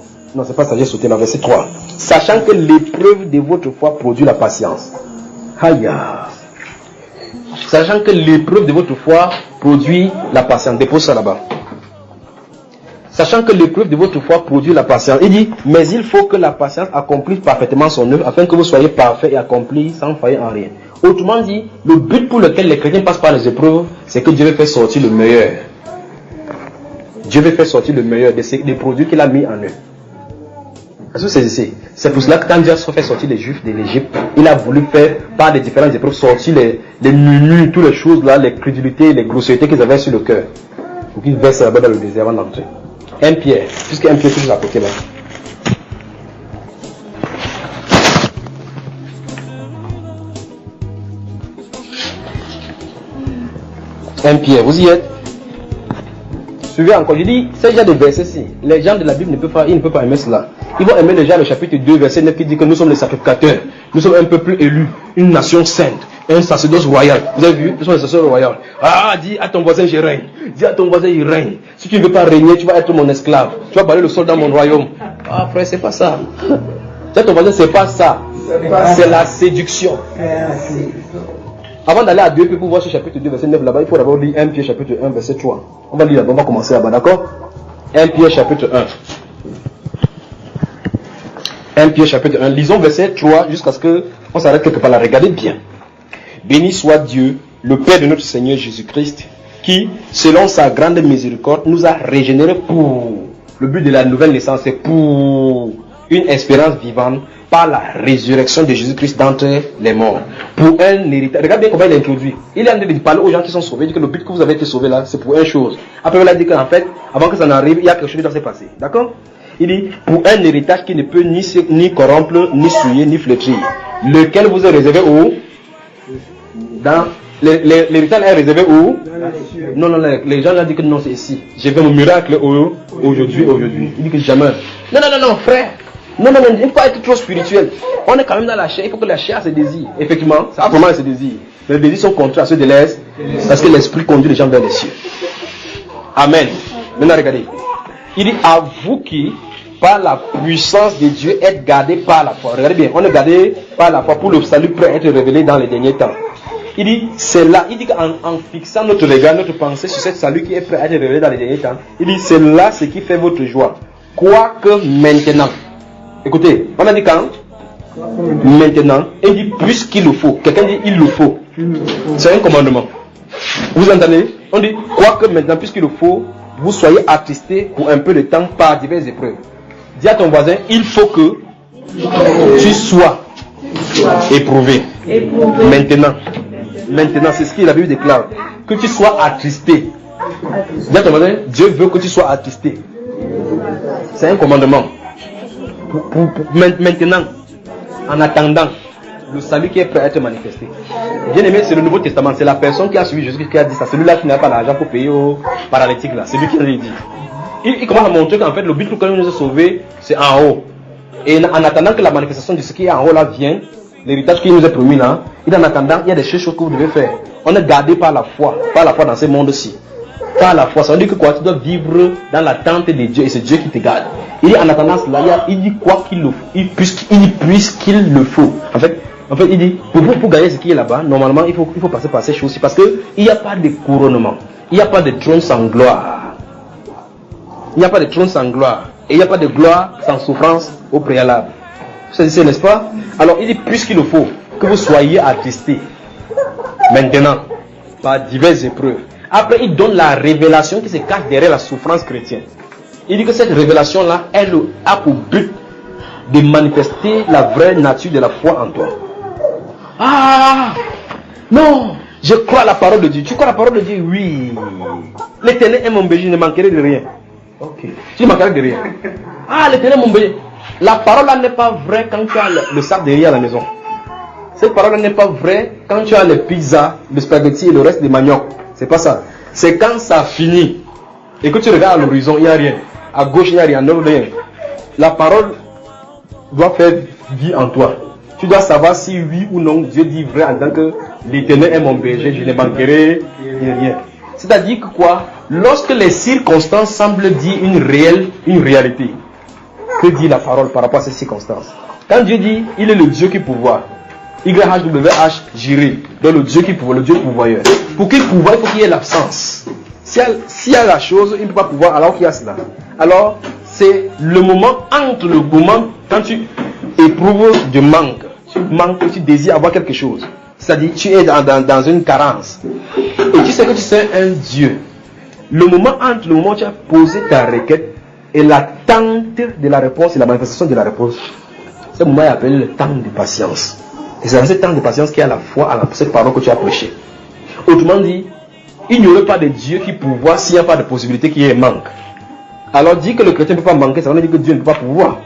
c'est pas ça, j'ai sauté dans verset 3. Sachant que l'épreuve de votre foi produit la patience. Aïe. Sachant que l'épreuve de votre foi produit la patience. Dépose ça là-bas. Sachant que l'épreuve de votre foi produit la patience. Il dit, mais il faut que la patience accomplisse parfaitement son œuvre, afin que vous soyez parfaits et accomplis sans faillir en rien. Autrement dit, le but pour lequel les chrétiens passent par les épreuves, c'est que Dieu veut faire sortir le meilleur. Dieu veut faire sortir le meilleur des produits qu'il a mis en eux. Est-ce que c'est ici? C'est pour cela que quand Dieu a fait sortir les Juifs de l'Égypte, il a voulu faire par les différentes épreuves sortir les menus, toutes les choses là, les crédulités, les grossièretés qu'ils avaient sur le cœur. Pour qu'ils versent là-bas dans le désert avant d'entrer. 1 Pierre, puisque 1 Pierre est toujours à côté là. Un Pierre, vous y êtes? Suivez encore, je dis, c'est déjà des versets-ci. Les gens de la Bible ne peuvent pas aimer cela. Ils vont aimer déjà le chapitre 2, verset 9 qui dit que nous sommes les sacrificateurs. Nous sommes un peuple élu, une nation sainte, un sacerdoce royal. Vous avez vu? Nous sommes les sacerdoces royaux. Ah, dis à ton voisin, je règne. Dis à ton voisin, il règne. Si tu ne veux pas régner, tu vas être mon esclave. Tu vas parler le sol dans mon royaume. Ah, frère, c'est pas ça. Dis à ton voisin, c'est pas ça. C'est la séduction. Avant d'aller à 2 pour voir ce chapitre 2, verset 9 là-bas, il faut d'abord lire 1 Pierre chapitre 1, verset 3. On va lire là-bas, on va commencer là-bas, d'accord? 1 Pierre chapitre 1. 1 Pierre chapitre 1. Lisons verset 3 jusqu'à ce qu'on s'arrête quelque part là. Regardez bien. Béni soit Dieu, le Père de notre Seigneur Jésus-Christ, qui, selon sa grande miséricorde, nous a régénérés pour... Le but de la nouvelle naissance, c'est pour une espérance vivante par la résurrection de Jésus-Christ d'entre les morts. Pour un héritage. Regarde bien comment il introduit. Il est en train de parler aux gens qui sont sauvés. Il dit que le but que vous avez été sauvés là, c'est pour une chose. Après, il a dit qu'en fait, avant que ça n'arrive, il y a quelque chose qui doit se passer. D'accord? Il dit, pour un héritage qui ne peut ni corrompre, ni souiller, ni flétrir. Lequel vous est réservé où? Dans... L'héritage est réservé où? Non, les gens ont dit que non, c'est ici. J'ai fait mon miracle aujourd'hui. Il dit que jamais. Non, frère. Non, il ne faut pas être trop spirituel. On est quand même dans la chair, il faut que la chair se désire. Effectivement, ça a vraiment ses désirs. Mais les désirs sont contraires à ceux de l'Est, parce que l'esprit conduit les gens vers les cieux. Amen. Maintenant, regardez. Il dit, à vous qui, par la puissance de Dieu, êtes gardés par la foi. Regardez bien, on est gardé par la foi pour le salut prêt à être révélé dans les derniers temps. Il dit, c'est là, il dit qu'en fixant notre regard, notre pensée sur cette salut qui est prêt à être révélé dans les derniers temps, il dit, c'est là ce qui fait votre joie. Quoique maintenant, écoutez, on a dit quand? Maintenant, il dit, puisqu'il le faut. Quelqu'un dit, il le faut. C'est un commandement. Vous entendez? On dit, quoique maintenant, puisqu'il le faut, vous soyez attristés pour un peu de temps par diverses épreuves. Dis à ton voisin, il faut que tu sois éprouvé. Maintenant, c'est ce que la Bible déclare. Que tu sois attristé. Dis à ton voisin, Dieu veut que tu sois attristé. C'est un commandement. Maintenant, en attendant le salut qui est prêt à être manifesté. Bien aimé, c'est le Nouveau Testament. C'est la personne qui a suivi Jésus qui a dit ça. Celui-là qui n'a pas l'argent pour payer aux paralytiques là. C'est lui qui l'a dit. Il commence à montrer qu'en fait le but pour lequel nous est sauvé, c'est en haut. Et en attendant que la manifestation de ce qui est en haut là vienne, l'héritage qui nous est promis là, en attendant, il y a des choses que vous devez faire. On est gardé par la foi dans ce monde-ci. Par la foi, ça veut dire que quoi, tu dois vivre dans l'attente de Dieu et c'est Dieu qui te garde. Il dit en attendant cela, il dit quoi qu'il le faut, puisqu'il le faut. En fait, il dit, pour gagner ce qui est là-bas, normalement, il faut passer par ces choses-ci parce qu'il n'y a pas de couronnement, il n'y a pas de trône sans gloire. Il n'y a pas de trône sans gloire. Et il n'y a pas de gloire sans souffrance au préalable. Vous savez, n'est-ce pas? Alors, il dit, puisqu'il le faut, que vous soyez attristés. Maintenant, par diverses épreuves. Après, il donne la révélation qui se cache derrière la souffrance chrétienne. Il dit que cette révélation-là, elle a pour but de manifester la vraie nature de la foi en toi. Ah! Non! Je crois à la parole de Dieu. Tu crois à la parole de Dieu? Oui. L'Éternel est mon berger, je ne manquerai de rien. Ok. Tu ne manqueras de rien. Ah, l'Éternel est mon berger. La parole là n'est pas vraie quand tu as le sac de riz à la maison. Cette parole là n'est pas vraie quand tu as les pizzas, le spaghetti et le reste des manioc. C'est pas ça. C'est quand ça finit et que tu regardes à l'horizon, il n'y a rien. À gauche, il n'y a rien. Non, rien. La parole doit faire vie en toi. Tu dois savoir si oui ou non Dieu dit vrai en tant que l'Éternel est mon berger, je ne manquerai de rien. C'est-à-dire que quoi? Lorsque les circonstances semblent dire une réalité, que dit la parole par rapport à ces circonstances? Quand Dieu dit, il est le Dieu qui pourvoit. YHWH, j'irai. Donc le Dieu qui pourvoit, le Dieu pourvoyeur. Pour qu'il pourvoie, il faut qu'il y ait l'absence. S'il y a la chose, il ne peut pas pouvoir alors qu'il y a cela. Alors, c'est le moment entre le moment quand tu éprouves du manque. Tu manques, tu désires avoir quelque chose. C'est-à-dire, tu es dans une carence. Et tu sais que tu sais un Dieu. Le moment entre le moment où tu as posé ta requête et l'attente de la réponse et la manifestation de la réponse, ce moment est appelé le temps de patience. Et c'est dans ce temps de patience qu'il y a la foi à cette parole que tu as prêchée. Autrement dit, il n'y aurait pas de Dieu qui pourvoit s'il n'y a pas de possibilité qu'il y ait un manque. Alors dire que le chrétien ne peut pas manquer, ça veut dire que Dieu ne peut pas pourvoir.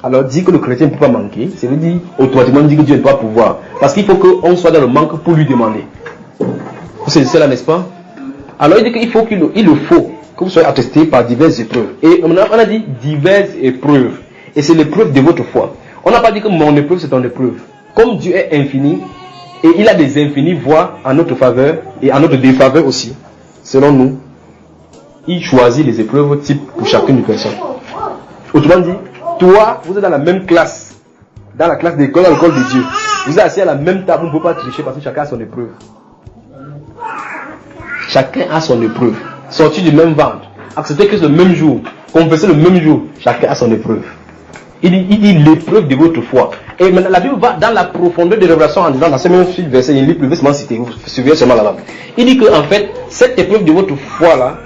Alors dire que le chrétien ne peut pas manquer, ça veut dire automatiquement dire que Dieu ne peut pas pouvoir. Parce qu'il faut qu'on soit dans le manque pour lui demander. Vous savez cela, n'est-ce pas? Alors il dit qu'il faut il le faut que vous soyez attestés par diverses épreuves. Et on a dit diverses épreuves. Et c'est l'épreuve de votre foi. On n'a pas dit que mon épreuve c'est ton épreuve. Comme Dieu est infini, et il a des infinies voies en notre faveur et en notre défaveur aussi, selon nous, il choisit les épreuves type pour chacune des personnes. Autrement dit, toi, vous êtes dans la même classe dans la classe d'école, dans l'école de Dieu. Vous êtes assis à la même table, vous ne pouvez pas tricher parce que chacun a son épreuve. Chacun a son épreuve. Sorti du même ventre, accepter que c'est le même jour, confesser le même jour, chacun a son épreuve. Il dit l'épreuve de votre foi. Et maintenant, la Bible va dans la profondeur des révélations en disant, dans ce même verset, il lit plus seulement cité, vous suivez seulement la langue. Il dit que, en fait, cette épreuve de votre foi là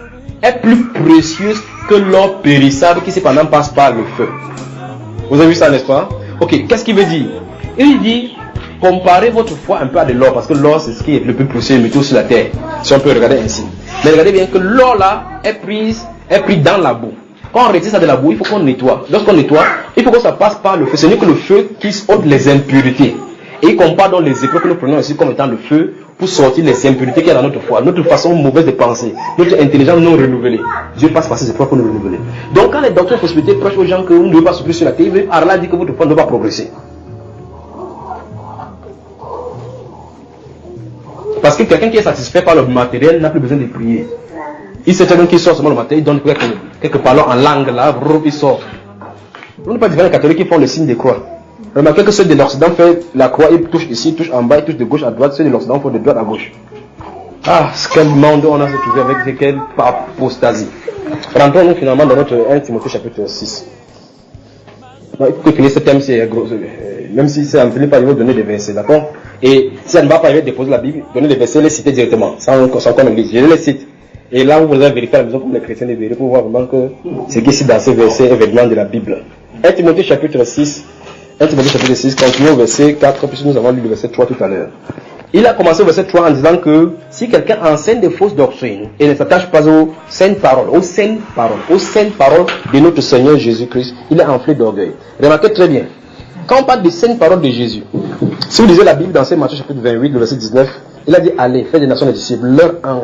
est plus précieuse que l'or périssable qui cependant passe par le feu. Vous avez vu ça, n'est-ce pas? Ok, qu'est-ce qu'il veut dire? Il dit, comparez votre foi un peu à de l'or, parce que l'or c'est ce qui est le plus précieux, mais tout sur la terre, si on peut regarder ainsi. Mais regardez bien que l'or là est pris dans la boue. Quand on retire ça de la boue, il faut qu'on nettoie. Lorsqu'on nettoie, il faut que ça passe par le feu. Ce n'est que le feu qui ôte les impuretés. Et il compare donc les épreuves que nous prenons ici comme étant le feu pour sortir les impuretés qu'il y a dans notre foi, notre façon mauvaise de penser, notre intelligence non renouvelée. Dieu passe par ces épreuves pour nous renouveler. Donc quand les docteurs de prospérité prêchent aux gens que vous ne devez pas souffrir sur la terre, Allah dit que votre foi ne doit pas progresser. Parce que quelqu'un qui est satisfait par le matériel n'a plus besoin de prier. Il sait très bien qu'il sort seulement le matin, il donne quelques paroles en langue là, il sort. On n'est pas différent des catholiques qui font le signe des croix. Remarquez que ceux de l'Occident font la croix, ils touchent ici, ils touchent en bas, ils touchent de gauche à droite, ceux de l'Occident font de droite à gauche. Ah, quel monde on a se trouvé avec quelle apostasie. Rentrons-nous finalement dans notre 1 Timothée chapitre 6. Non, il faut que finir ce thème, c'est gros. Même si c'est en finir par vous donner des versets, d'accord? Et si elle ne va pas déposer la Bible, donner des versets, les citer directement, sans qu'on me dise. Je les cite. Et là, vous allez vérifier à la maison comme les chrétiens les vérifier pour voir vraiment que ce qui est ici dans ces versets est vraiment de la Bible. 1 Timothée chapitre 6, 1 Timothée chapitre 6, continuons au verset 4, puisque nous avons lu le verset 3 tout à l'heure. Il a commencé au verset 3 en disant que si quelqu'un enseigne des fausses doctrines et ne s'attache pas aux saintes paroles de notre Seigneur Jésus-Christ, il est enflé d'orgueil. Remarquez très bien, quand on parle des saintes paroles de Jésus, si vous lisez la Bible dans Matthieu chapitre 28, le verset 19, il a dit allez, faites des nations des disciples,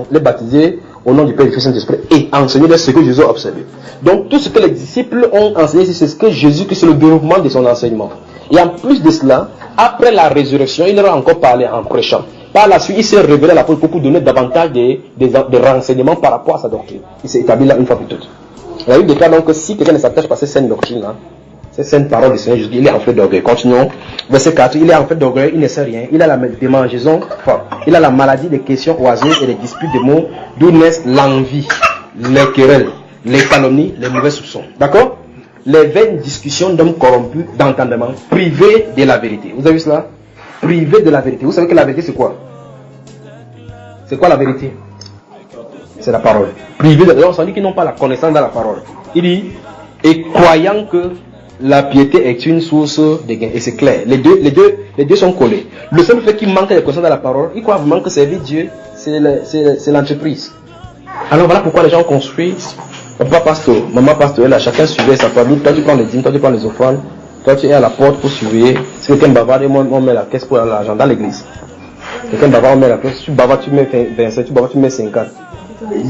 les baptiser au nom du Père, du Fils et du Saint-Esprit et enseignez-leur ce que Jésus a observé. Donc tout ce que les disciples ont enseigné, c'est ce que Jésus, c'est le développement de son enseignement. Et en plus de cela, après la résurrection, il leur a encore parlé en prêchant. Par la suite, il s'est révélé à l'apôtre pour donner davantage des renseignements par rapport à sa doctrine. Il s'est établi là une fois pour toutes. La Bible déclare donc que si quelqu'un ne s'attache pas à ces saines doctrines-là, ces saines paroles du Seigneur Jésus, il est en fait d'orgueil. Continuons. Verset 4, il est en fait d'orgueil, il ne sait rien. Il a la démangeaison forte. Il a la maladie des questions oiseuses et des disputes de mots, d'où naissent l'envie, les querelles, les calomnies, les mauvais soupçons. D'accord? Les vaines discussions d'hommes corrompus d'entendement, privés de la vérité. Vous avez vu cela? Privés de la vérité. Vous savez que la vérité c'est quoi? C'est quoi la vérité? C'est la parole. Privés de la vérité. On dit qu'ils n'ont pas la connaissance dans la parole. Il dit, et croyant que la piété est une source de gain. Et c'est clair. Les deux sont collés. Le seul fait qu'il manque de connaissance dans la parole, il croit vraiment que servir Dieu, c'est l'entreprise. Alors voilà pourquoi les gens construisent. Papa pasteur, maman pasteur, là, chacun surveille sa famille. Toi tu prends les dîmes, toi tu prends les offrandes. Toi tu es à la porte pour surveiller. Si quelqu'un bavarde, on met la caisse pour l'argent dans l'église. Quelqu'un bavarde, on met la caisse. Si tu bavardes, tu mets 25, tu bavardes, tu mets 50.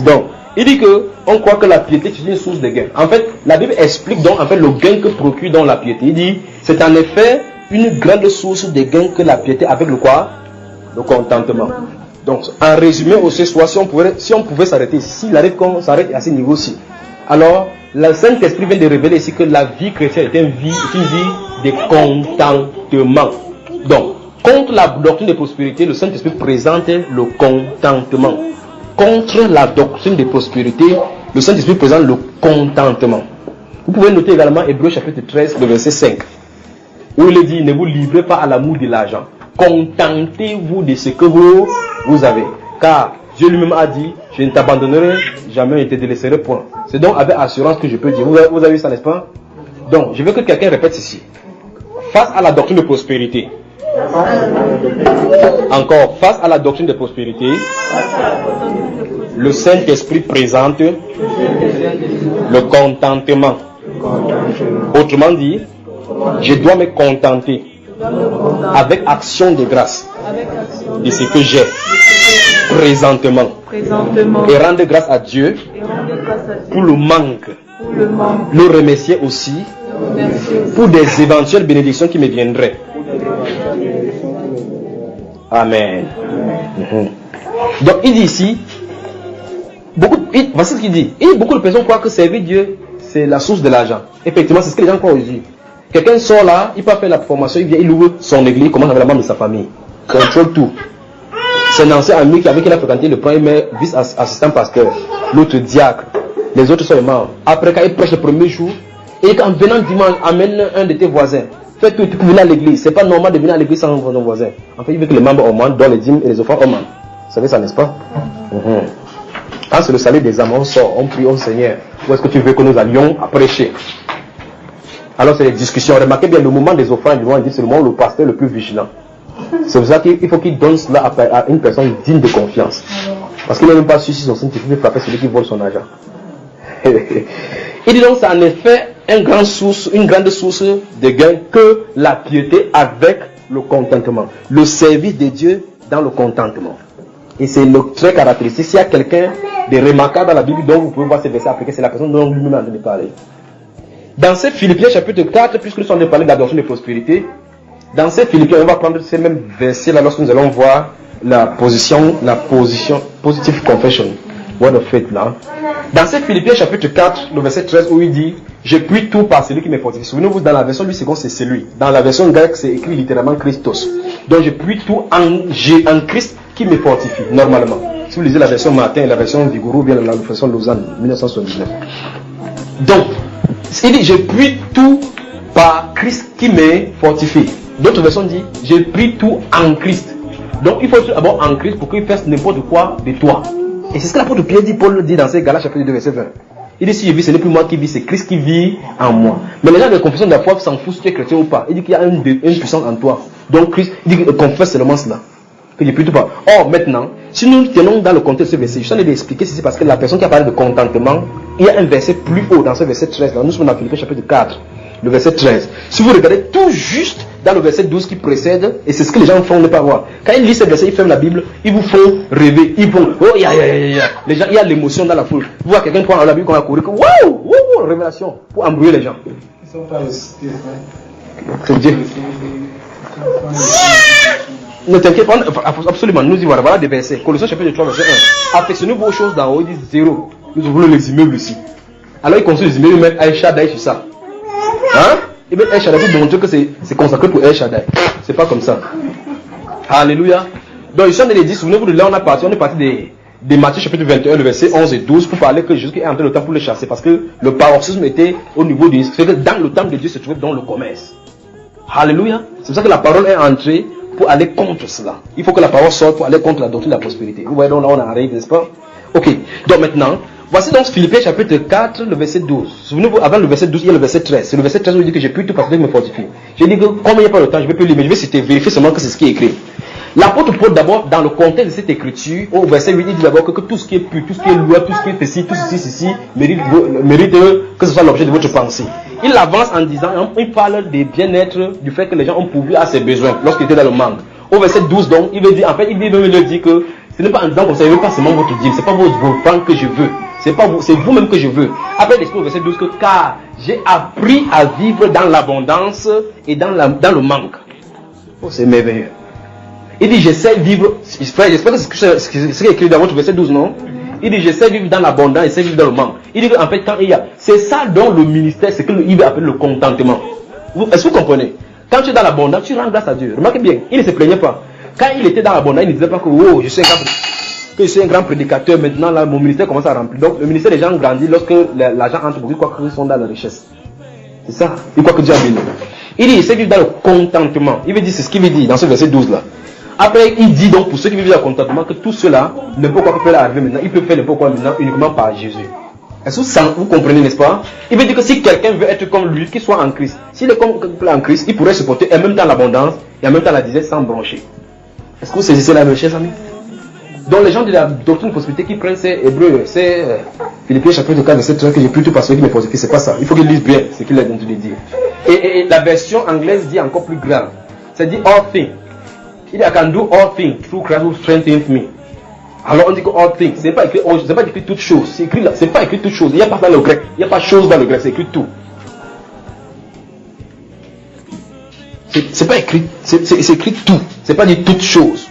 Donc, il dit que on croit que la piété c'est une source de gain. En fait, la Bible explique donc en fait le gain que procure donc la piété. Il dit, c'est en effet une grande source de gain que la piété avec le quoi? Le contentement. Donc, en résumé, au ce soir, si on pouvait s'arrêter ici, il arrive qu'on s'arrête à ce niveau-ci. Alors, le Saint-Esprit vient de révéler ici que la vie chrétienne est une vie de contentement. Donc, contre la doctrine de prospérité, le Saint-Esprit présente le contentement. Contre la doctrine de prospérité, le Saint-Esprit présente le contentement. Vous pouvez noter également Hébreux chapitre 13, le verset 5, où il est dit, ne vous livrez pas à l'amour de l'argent. Contentez-vous de ce que vous avez. Car Dieu lui-même a dit, je ne t'abandonnerai jamais, je ne te délaisserai point. C'est donc avec assurance que je peux dire. Vous avez vu ça, n'est-ce pas? Donc, je veux que quelqu'un répète ceci. Face à la doctrine de prospérité. Encore, face à la doctrine de prospérité, le Saint-Esprit présente le contentement. Autrement dit, je dois me contenter avec action de grâce de ce que j'ai présentement et rendre grâce à Dieu pour le manque, le remercier aussi pour des éventuelles bénédictions qui me viendraient. Amen. Donc il dit ici, voici ce qu'il dit. Et beaucoup de personnes croient que servir Dieu c'est la source de l'argent. Effectivement, c'est ce que les gens croient aujourd'hui. Quelqu'un sort là, il peut faire la formation, il vient, il ouvre son église, il commence avec la membre de sa famille. Contrôle tout. C'est un ancien ami avec qui il a fréquenté le premier vice-assistant pasteur, l'autre diacre. Les autres sont les membres. Après, quand il prêche le premier jour, et en venant dimanche, amène un de tes voisins. Fais tout pour venir à l'église. C'est pas normal de venir à l'église sans vos voisins. En fait, il veut que les membres augmentent, dont les dîmes et les offrandes augmentent. Vous savez ça, n'est-ce pas? Quand c'est le salut des âmes, on sort, on prie au Seigneur. Où est-ce que tu veux que nous allions à prêcher? Alors c'est les discussions. Remarquez bien, le moment des offrandes, c'est le moment où le pasteur est le plus vigilant. C'est pour ça qu'il faut qu'il donne cela à une personne digne de confiance. Parce qu'il n'est même pas sûr si son Saint-Esprit peut frapper celui qui vole son argent. Il dit donc, c'est en effet une grande source de gain que la piété avec le contentement. Le service de Dieu dans le contentement. Et c'est le trait caractéristique. S'il y a quelqu'un de remarquable dans la Bible dont vous pouvez voir ces versets appliqués, c'est la personne dont lui-même a entendu parler. Dans ces Philippiens chapitre 4, puisque nous sommes en train de parler de la doctrine de prospérité, dans ces Philippiens, on va prendre ces mêmes versets là lorsque nous allons voir la position positive confession, word of faith là. Dans ces Philippiens chapitre 4, le verset 13 où il dit, je puis tout par celui qui me fortifie. Souvenez-vous, dans la version lui seconde, c'est celui. Dans la version grecque, c'est écrit littéralement Christos. Donc je puis tout en Christ qui me fortifie, normalement. Si vous lisez la version Martin et la version Vigouroux, bien la version Lausanne, 1979. Donc, il dit, je puis tout par Christ qui me fortifie. D'autres versions disent, j'ai pris tout en Christ. Donc il faut être d'abord en Christ pour qu'il fasse n'importe quoi de toi. Et c'est ce que l'apôtre Pierre dit, Paul dit dans ses Galates chapitre 2 verset 20. Il dit, si je vis, ce n'est plus moi qui vis, c'est Christ qui vit en moi. Mais les gens de la confession de la foi s'en foutent si tu es chrétien ou pas. Il dit qu'il y a une puissance en toi. Donc Christ, il dit, confesse seulement cela. Que j'ai pris tout pas. Or maintenant, si nous tenons dans le contexte de ce verset, je suis en train d'expliquer si c'est parce que la personne qui a parlé de contentement, il y a un verset plus haut dans ce verset 13. Là, nous sommes dans Philippiens chapitre 4. Le verset 13. Si vous regardez tout juste dans le verset 12 qui précède, et c'est ce que les gens font ne pas voir. Quand ils lisent ce verset, ils ferment la Bible, ils vous font rêver, ils vont, oh, les gens, il y a l'émotion dans la foule. Vous voyez quelqu'un prendre la Bible qu'on a couru, waouh, révélation, pour embrouiller les gens. Ils sont pas aussi. C'est Dieu. Ne t'inquiète pas, absolument, nous y voilà, voilà des versets. Colossiens chapitre 3, verset 1. Affectionnez vos choses d'en haut, ils disent 0. Nous ouvrons les immeubles ici. Alors ils construisent les immeubles, ils mettent El Shaddai sur ça. Hein? Et bien El Shaddai pour montrer que c'est consacré pour El Shaddai. C'est pas comme ça. Alléluia. Donc je suis en train de dire, souvenez-vous de là on est parti des Matthieu chapitre 21, le verset 11 et 12 pour parler que Jésus est entré le temps pour les chasser parce que le paroxysme était au niveau du... C'est que dans le temple de Dieu se trouvait dans le commerce. Alléluia. C'est pour ça que la parole est entrée pour aller contre cela. Il faut que la parole sorte pour aller contre la doctrine de la prospérité. Vous voyez donc là on arrive, n'est-ce pas? Ok. Donc maintenant, voici donc Philippiens chapitre 4, le verset 12. Souvenez-vous, avant le verset 12, il y a le verset 13. C'est le verset 13 où il dit que j'ai pu tout parce que je me fortifie. J'ai dit que comme il n'y a pas le temps, je ne vais plus lire, mais je vais citer, vérifier seulement que c'est ce qui est écrit. L'apôtre Paul d'abord, dans le contexte de cette écriture, au verset 8, il dit d'abord que tout ce qui est pur, tout ce qui est loué, tout ce qui est ceci, tout ceci, mérite que ce soit l'objet de votre pensée. Il avance en disant, il parle des bien-être, du fait que les gens ont pourvu à ses besoins lorsqu'il était dans le manque. Au verset 12 donc, il veut dire, en fait, il veut dire que ce n'est pas en disant comme ça, il ne veut pas seulement votre dîme, ce n'est pas vos offrandes que je veux, c'est vous-même que je veux. Après il explique au verset 12 que car j'ai appris à vivre dans l'abondance et dans le manque. Oh, c'est merveilleux. Il dit j'essaie de vivre, frère, j'espère que c'est ce qui est écrit dans votre verset 12, non? Il dit j'essaie de vivre dans l'abondance, j'essaie de vivre dans le manque. Il dit qu'en fait quand il y a, c'est ça dont le ministère, c'est qu'il veut appeler le contentement. Est-ce que vous comprenez? Quand tu es dans l'abondance, tu rends grâce à Dieu. Remarquez bien, il ne se plaignait pas. Quand il était dans l'abondance, il ne disait pas que oh, je suis un grand prédicateur, maintenant là, mon ministère commence à remplir. Donc le ministère des gens grandit lorsque l'argent entre beaucoup, ils croient qu'ils sont dans la richesse. C'est ça, ils croient que Dieu a béni. Il dit, il sait vivre dans le contentement. Il veut dire, c'est ce qu'il veut dire dans ce verset 12 là. Après, il dit donc pour ceux qui vivent dans le contentement que tout cela, n'importe quoi peut arriver maintenant, il peut faire n'importe quoi maintenant uniquement par Jésus. Est-ce que vous comprenez, n'est-ce pas? Il veut dire que si quelqu'un veut être comme lui, qu'il soit en Christ. S'il est comme en Christ, il pourrait se porter en même temps l'abondance et en même temps la disette sans broncher. Est-ce que vous saisissez la même chers amis? Donc les gens de la doctrine de prospérité qui prennent ces Hébreux, ces Philippiens chapitre 4 verset 13 que j'ai plutôt parce qu'il me fortifie, c'est pas ça. Il faut qu'ils lisent bien ce qu'il a entendu dire. Et la version anglaise dit encore plus grave. Ça dit all things. Il dit I can do all things through Christ who strengthens me. Alors on dit que all things, c'est pas écrit toutes choses. C'est écrit là, c'est pas écrit toutes choses. Il n'y a pas dans le grec. Il n'y a pas chose dans le grec, c'est écrit tout. C'est pas écrit, c'est écrit tout. C'est pas dit toutes choses.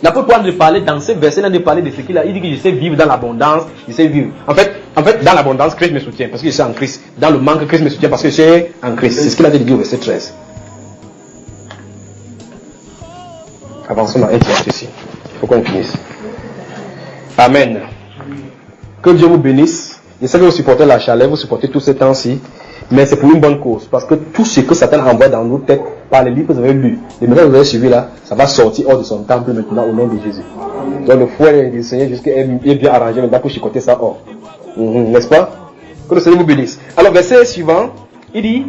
L'apôtre Paul de parler dans ces versets, de parler de ce qu'il a. Il dit que je sais vivre dans l'abondance, je sais vivre. En fait, En fait, dans l'abondance, Christ me soutient parce que je suis en Christ. Dans le manque, Christ me soutient parce que je suis en Christ. C'est ce qu'il a dit au verset 13. Avançons à 1 Timothée ici. Il faut qu'on finisse. Amen. Que Dieu vous bénisse. Je sais que vous supportez la chaleur, vous supportez tous ces temps-ci, mais c'est pour une bonne cause. Parce que tout ce que Satan envoie dans nos têtes, par les livres que vous avez lus, les messages que vous avez suivis là, ça va sortir hors de son temple maintenant au nom de Jésus. Donc le fouet du Seigneur est bien arrangé maintenant pour chicoter ça hors. N'est-ce pas? Que le Seigneur vous bénisse. Alors verset suivant, il dit,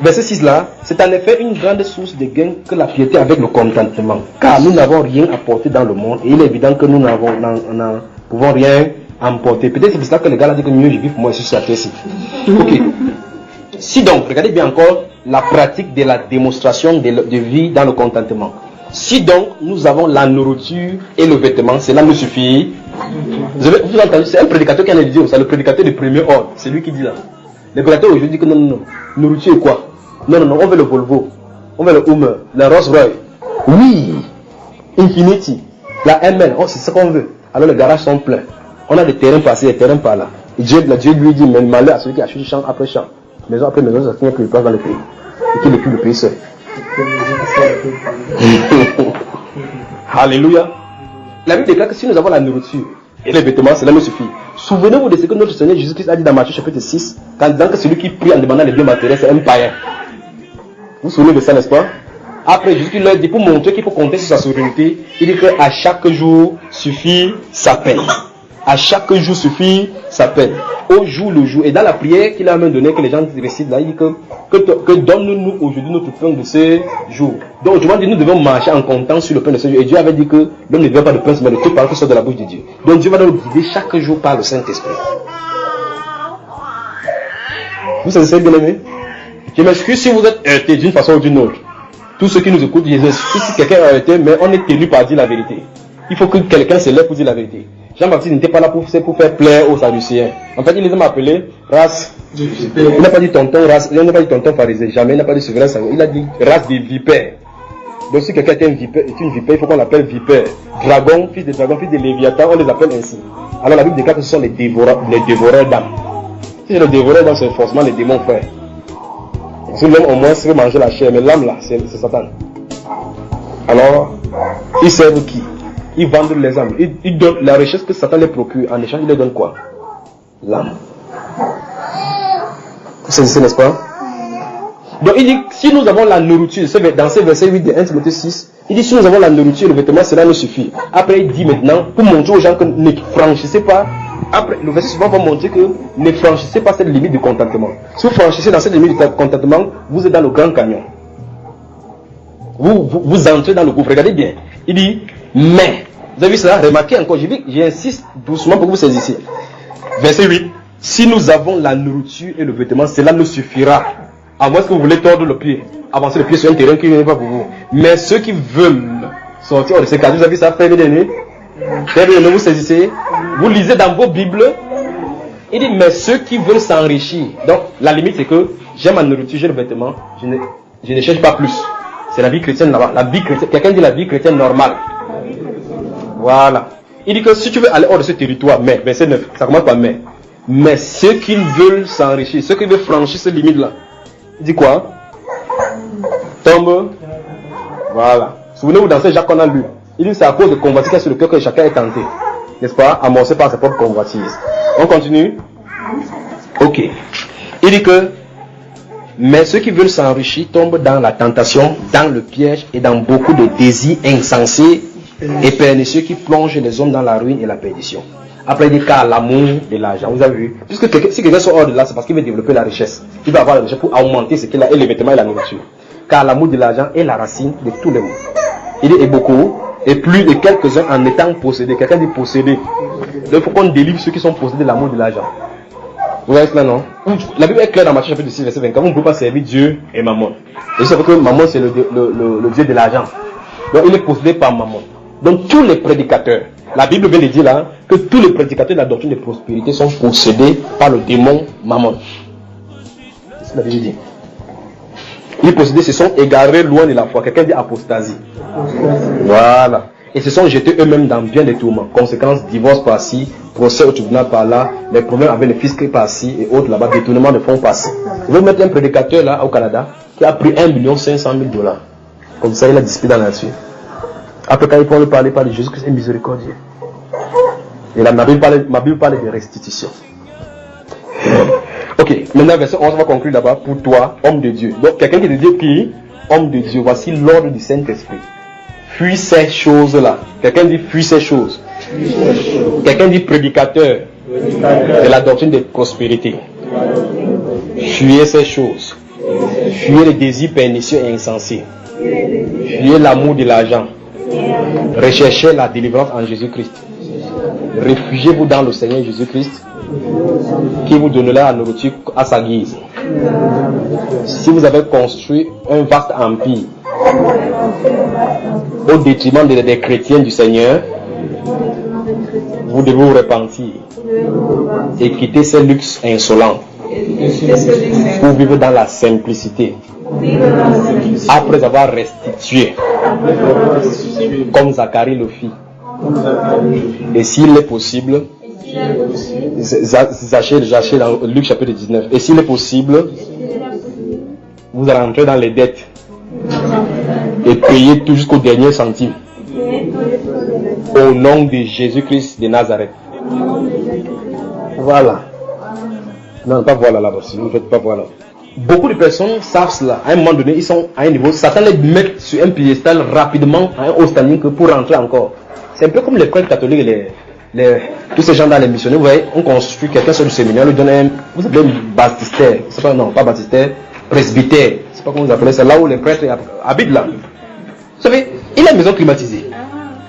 verset 6 là, c'est en effet une grande source de gain que la piété avec le contentement. Car nous n'avons rien apporté dans le monde et il est évident que nous n'en pouvons rien emporter. Peut-être c'est pour cela que le gars a dit que mieux je vis pour moi ici sur la terre ici. Ok. Si donc, regardez bien encore la pratique de la démonstration de vie dans le contentement. Si donc nous avons la nourriture et le vêtement, cela nous suffit. Vous avez entendu, c'est un prédicateur qui en a dit, c'est le prédicateur de premier ordre, c'est lui qui dit là. Le prédicateur aujourd'hui dit que non, nourriture et quoi? Non, on veut le Volvo, on veut le Hummer, le Rolls Royce. Oui, Infinity, la ML, c'est ce qu'on veut. Alors les garages sont pleins. On a des terrains par-ci, des terrains par-là. Et Dieu lui dit, mais malheur à celui qui achète champ après champ. Maison après maison, ça finit que il passe dans le pays. Et qu'il occupe le pays seul. Alléluia. La Bible déclare que si nous avons la nourriture et les vêtements, cela nous suffit. Souvenez-vous de ce que notre Seigneur Jésus-Christ a dit dans Matthieu chapitre 6, quand disant que celui qui prie en demandant les biens matériels, c'est un païen. Vous vous souvenez de ça, n'est-ce pas? Après, Jésus leur dit, pour montrer qu'il faut compter sur sa souveraineté, il dit qu'à chaque jour suffit sa peine. À chaque jour suffit sa peine. Au jour le jour. Et dans la prière qu'il a même donné, que les gens récitent là, il dit que donne-nous aujourd'hui notre pain de ce jour. Donc autrement dit, nous devons marcher en comptant sur le pain de ce jour. Et Dieu avait dit que l'homme ne vient pas de pain, mais de toute parole qui sort de la bouche de Dieu. Donc Dieu va nous guider chaque jour par le Saint-Esprit. Vous savez bien aimé? Je m'excuse si vous êtes heurté d'une façon ou d'une autre. Tous ceux qui nous écoutent, je m'excuse si quelqu'un est heurté, mais on est tenu par dire la vérité. Il faut que quelqu'un se lève pour dire la vérité. Jean-Baptiste n'était pas là pour faire plaire aux Sadducéens. En fait, il les a appelés race. Il n'a pas dit tonton race, il n'a pas dit tonton pharisé, jamais, il n'a pas dit souverain sanguin, il a dit race des vipères. Donc si quelqu'un est une vipère, il faut qu'on l'appelle vipère. Dragon, fils de Léviathan, on les appelle ainsi. Alors la Bible déclare que ce sont les dévoreurs d'âmes. Si c'est le dévoreur d'âmes, c'est forcément les démons, frère. Parce que l'homme au moins serait manger la chair, mais l'âme là, c'est Satan. Alors, ils servent qui? Ils vendent les âmes. Ils donnent la richesse que Satan les procure. En échange, il les donne quoi? L'âme. Vous saisissez, n'est-ce pas? Donc il dit, si nous avons la nourriture, dans ce verset 8 de 1 Timothée 6, il dit, si nous avons la nourriture, le vêtement, cela nous suffit. Après, il dit maintenant, pour montrer aux gens que ne franchissez pas, après, le verset suivant va montrer que ne franchissez pas cette limite du contentement. Si vous franchissez dans cette limite du contentement, vous êtes dans le grand canyon. Vous entrez dans le gouffre. Regardez bien. Il dit, mais, vous avez vu cela? Remarquez encore, j'insiste doucement pour que vous saisissiez. Verset 8. Si nous avons la nourriture et le vêtement, cela nous suffira. À moins que vous voulez tordre le pied, avancer le pied sur un terrain qui n'est pas pour vous. Mais ceux qui veulent sortir hors de ces cas, vous avez vu ça, frère bien-aimé? Frère bien-aimé, vous saisissez? Vous lisez dans vos Bibles. Il dit, mais ceux qui veulent s'enrichir. Donc, la limite, c'est que j'ai ma nourriture, j'ai le vêtement, je ne cherche pas plus. C'est la vie chrétienne là-bas. La vie chrétienne, quelqu'un dit la vie chrétienne normale. Voilà. Il dit que si tu veux aller hors de ce territoire, mais, verset 9, ça commence par mais. Mais ceux qui veulent s'enrichir, ceux qui veulent franchir ces limites-là, il dit quoi? Tombe. Voilà. Souvenez-vous dans ce Jacques qu'on a lu. Il dit que c'est à cause de convoitises qu'il y a sur le cœur que chacun est tenté. N'est-ce pas? Amorcé par ses propres convoitises. On continue? Ok. Il dit que mais ceux qui veulent s'enrichir tombent dans la tentation, dans le piège et dans beaucoup de désirs insensés et pernicieux qui plongent les hommes dans la ruine et la perdition. Après, il dit car l'amour de l'argent, vous avez vu, puisque si quelqu'un sort hors de là, c'est parce qu'il veut développer la richesse. Il va avoir la richesse pour augmenter ce qu'il a, et les vêtements et la nourriture. Car l'amour de l'argent est la racine de tous les maux. Il dit et beaucoup, et plus de quelques-uns en étant possédés. Quelqu'un dit possédé. Donc il faut qu'on délivre ceux qui sont possédés de l'amour de l'argent. Vous voyez cela, non? La Bible est claire dans Matthieu chapitre 6, verset 24. Vous ne pouvez pas servir Dieu et Mammon. Et c'est que Mammon, c'est le Dieu de l'argent. Donc il est possédé par Mammon. Donc tous les prédicateurs, la Bible vient de dire là, que tous les prédicateurs de la doctrine de prospérité sont possédés par le démon Mammon. C'est ce que la Bible dit. Les possédés se sont égarés loin de la foi. Quelqu'un dit apostasie. Voilà. et se sont jetés eux-mêmes dans bien des tourments. Conséquence, divorce par-ci, procès au tribunal par-là, les problèmes avec le fisc par-ci et autres là-bas, détournement de fonds par-ci. Vous mettez un prédicateur là au Canada qui a pris 1 500 000 $. Comme ça, il a discuté dans là-dessus. Après, quand il peut parler de Jésus-Christ est miséricordieux. Et là, ma Bible parle de restitution. Ok, maintenant, verset 11, on va conclure là-bas. Pour toi, homme de Dieu. Donc, quelqu'un qui te dit qui? Homme de Dieu. Voici l'ordre du Saint-Esprit. Fuis ces choses-là. Quelqu'un dit fuis ces choses. Quelqu'un dit prédicateur de la doctrine de prospérité. Fuyez ces choses. Fuyez les désirs pernicieux et insensés. Fuyez l'amour de l'argent. Recherchez la délivrance en Jésus-Christ. Réfugiez-vous dans le Seigneur Jésus-Christ qui vous donnera la nourriture à sa guise. Si vous avez construit un vaste empire au détriment des chrétiens du Seigneur, vous devez vous repentir et quitter ces luxes insolents pour vivre dans la simplicité après avoir restitué comme Zacharie le fit. Et s'il est possible, Zacharie dans Luc chapitre 19, et s'il est possible, vous allez entrer dans les dettes et payer tout jusqu'au dernier centime au nom de Jésus-Christ de Nazareth. Voilà. Non, pas voilà là-bas, si vous ne faites pas voilà. Beaucoup de personnes savent cela. À un moment donné, ils sont à un niveau. Satan les met sur un piédestal rapidement à un haut standing que pour rentrer encore. C'est un peu comme les prêtres catholiques et tous ces gens dans les missionnaires. Vous voyez, on construit quelqu'un sur le séminaire, on lui donne un, vous appelez baptistère. C'est pas, non, pas baptistère, presbytère. C'est pas comment vous appelez ça. Là où les prêtres habitent là. Vous savez, il a une maison climatisée.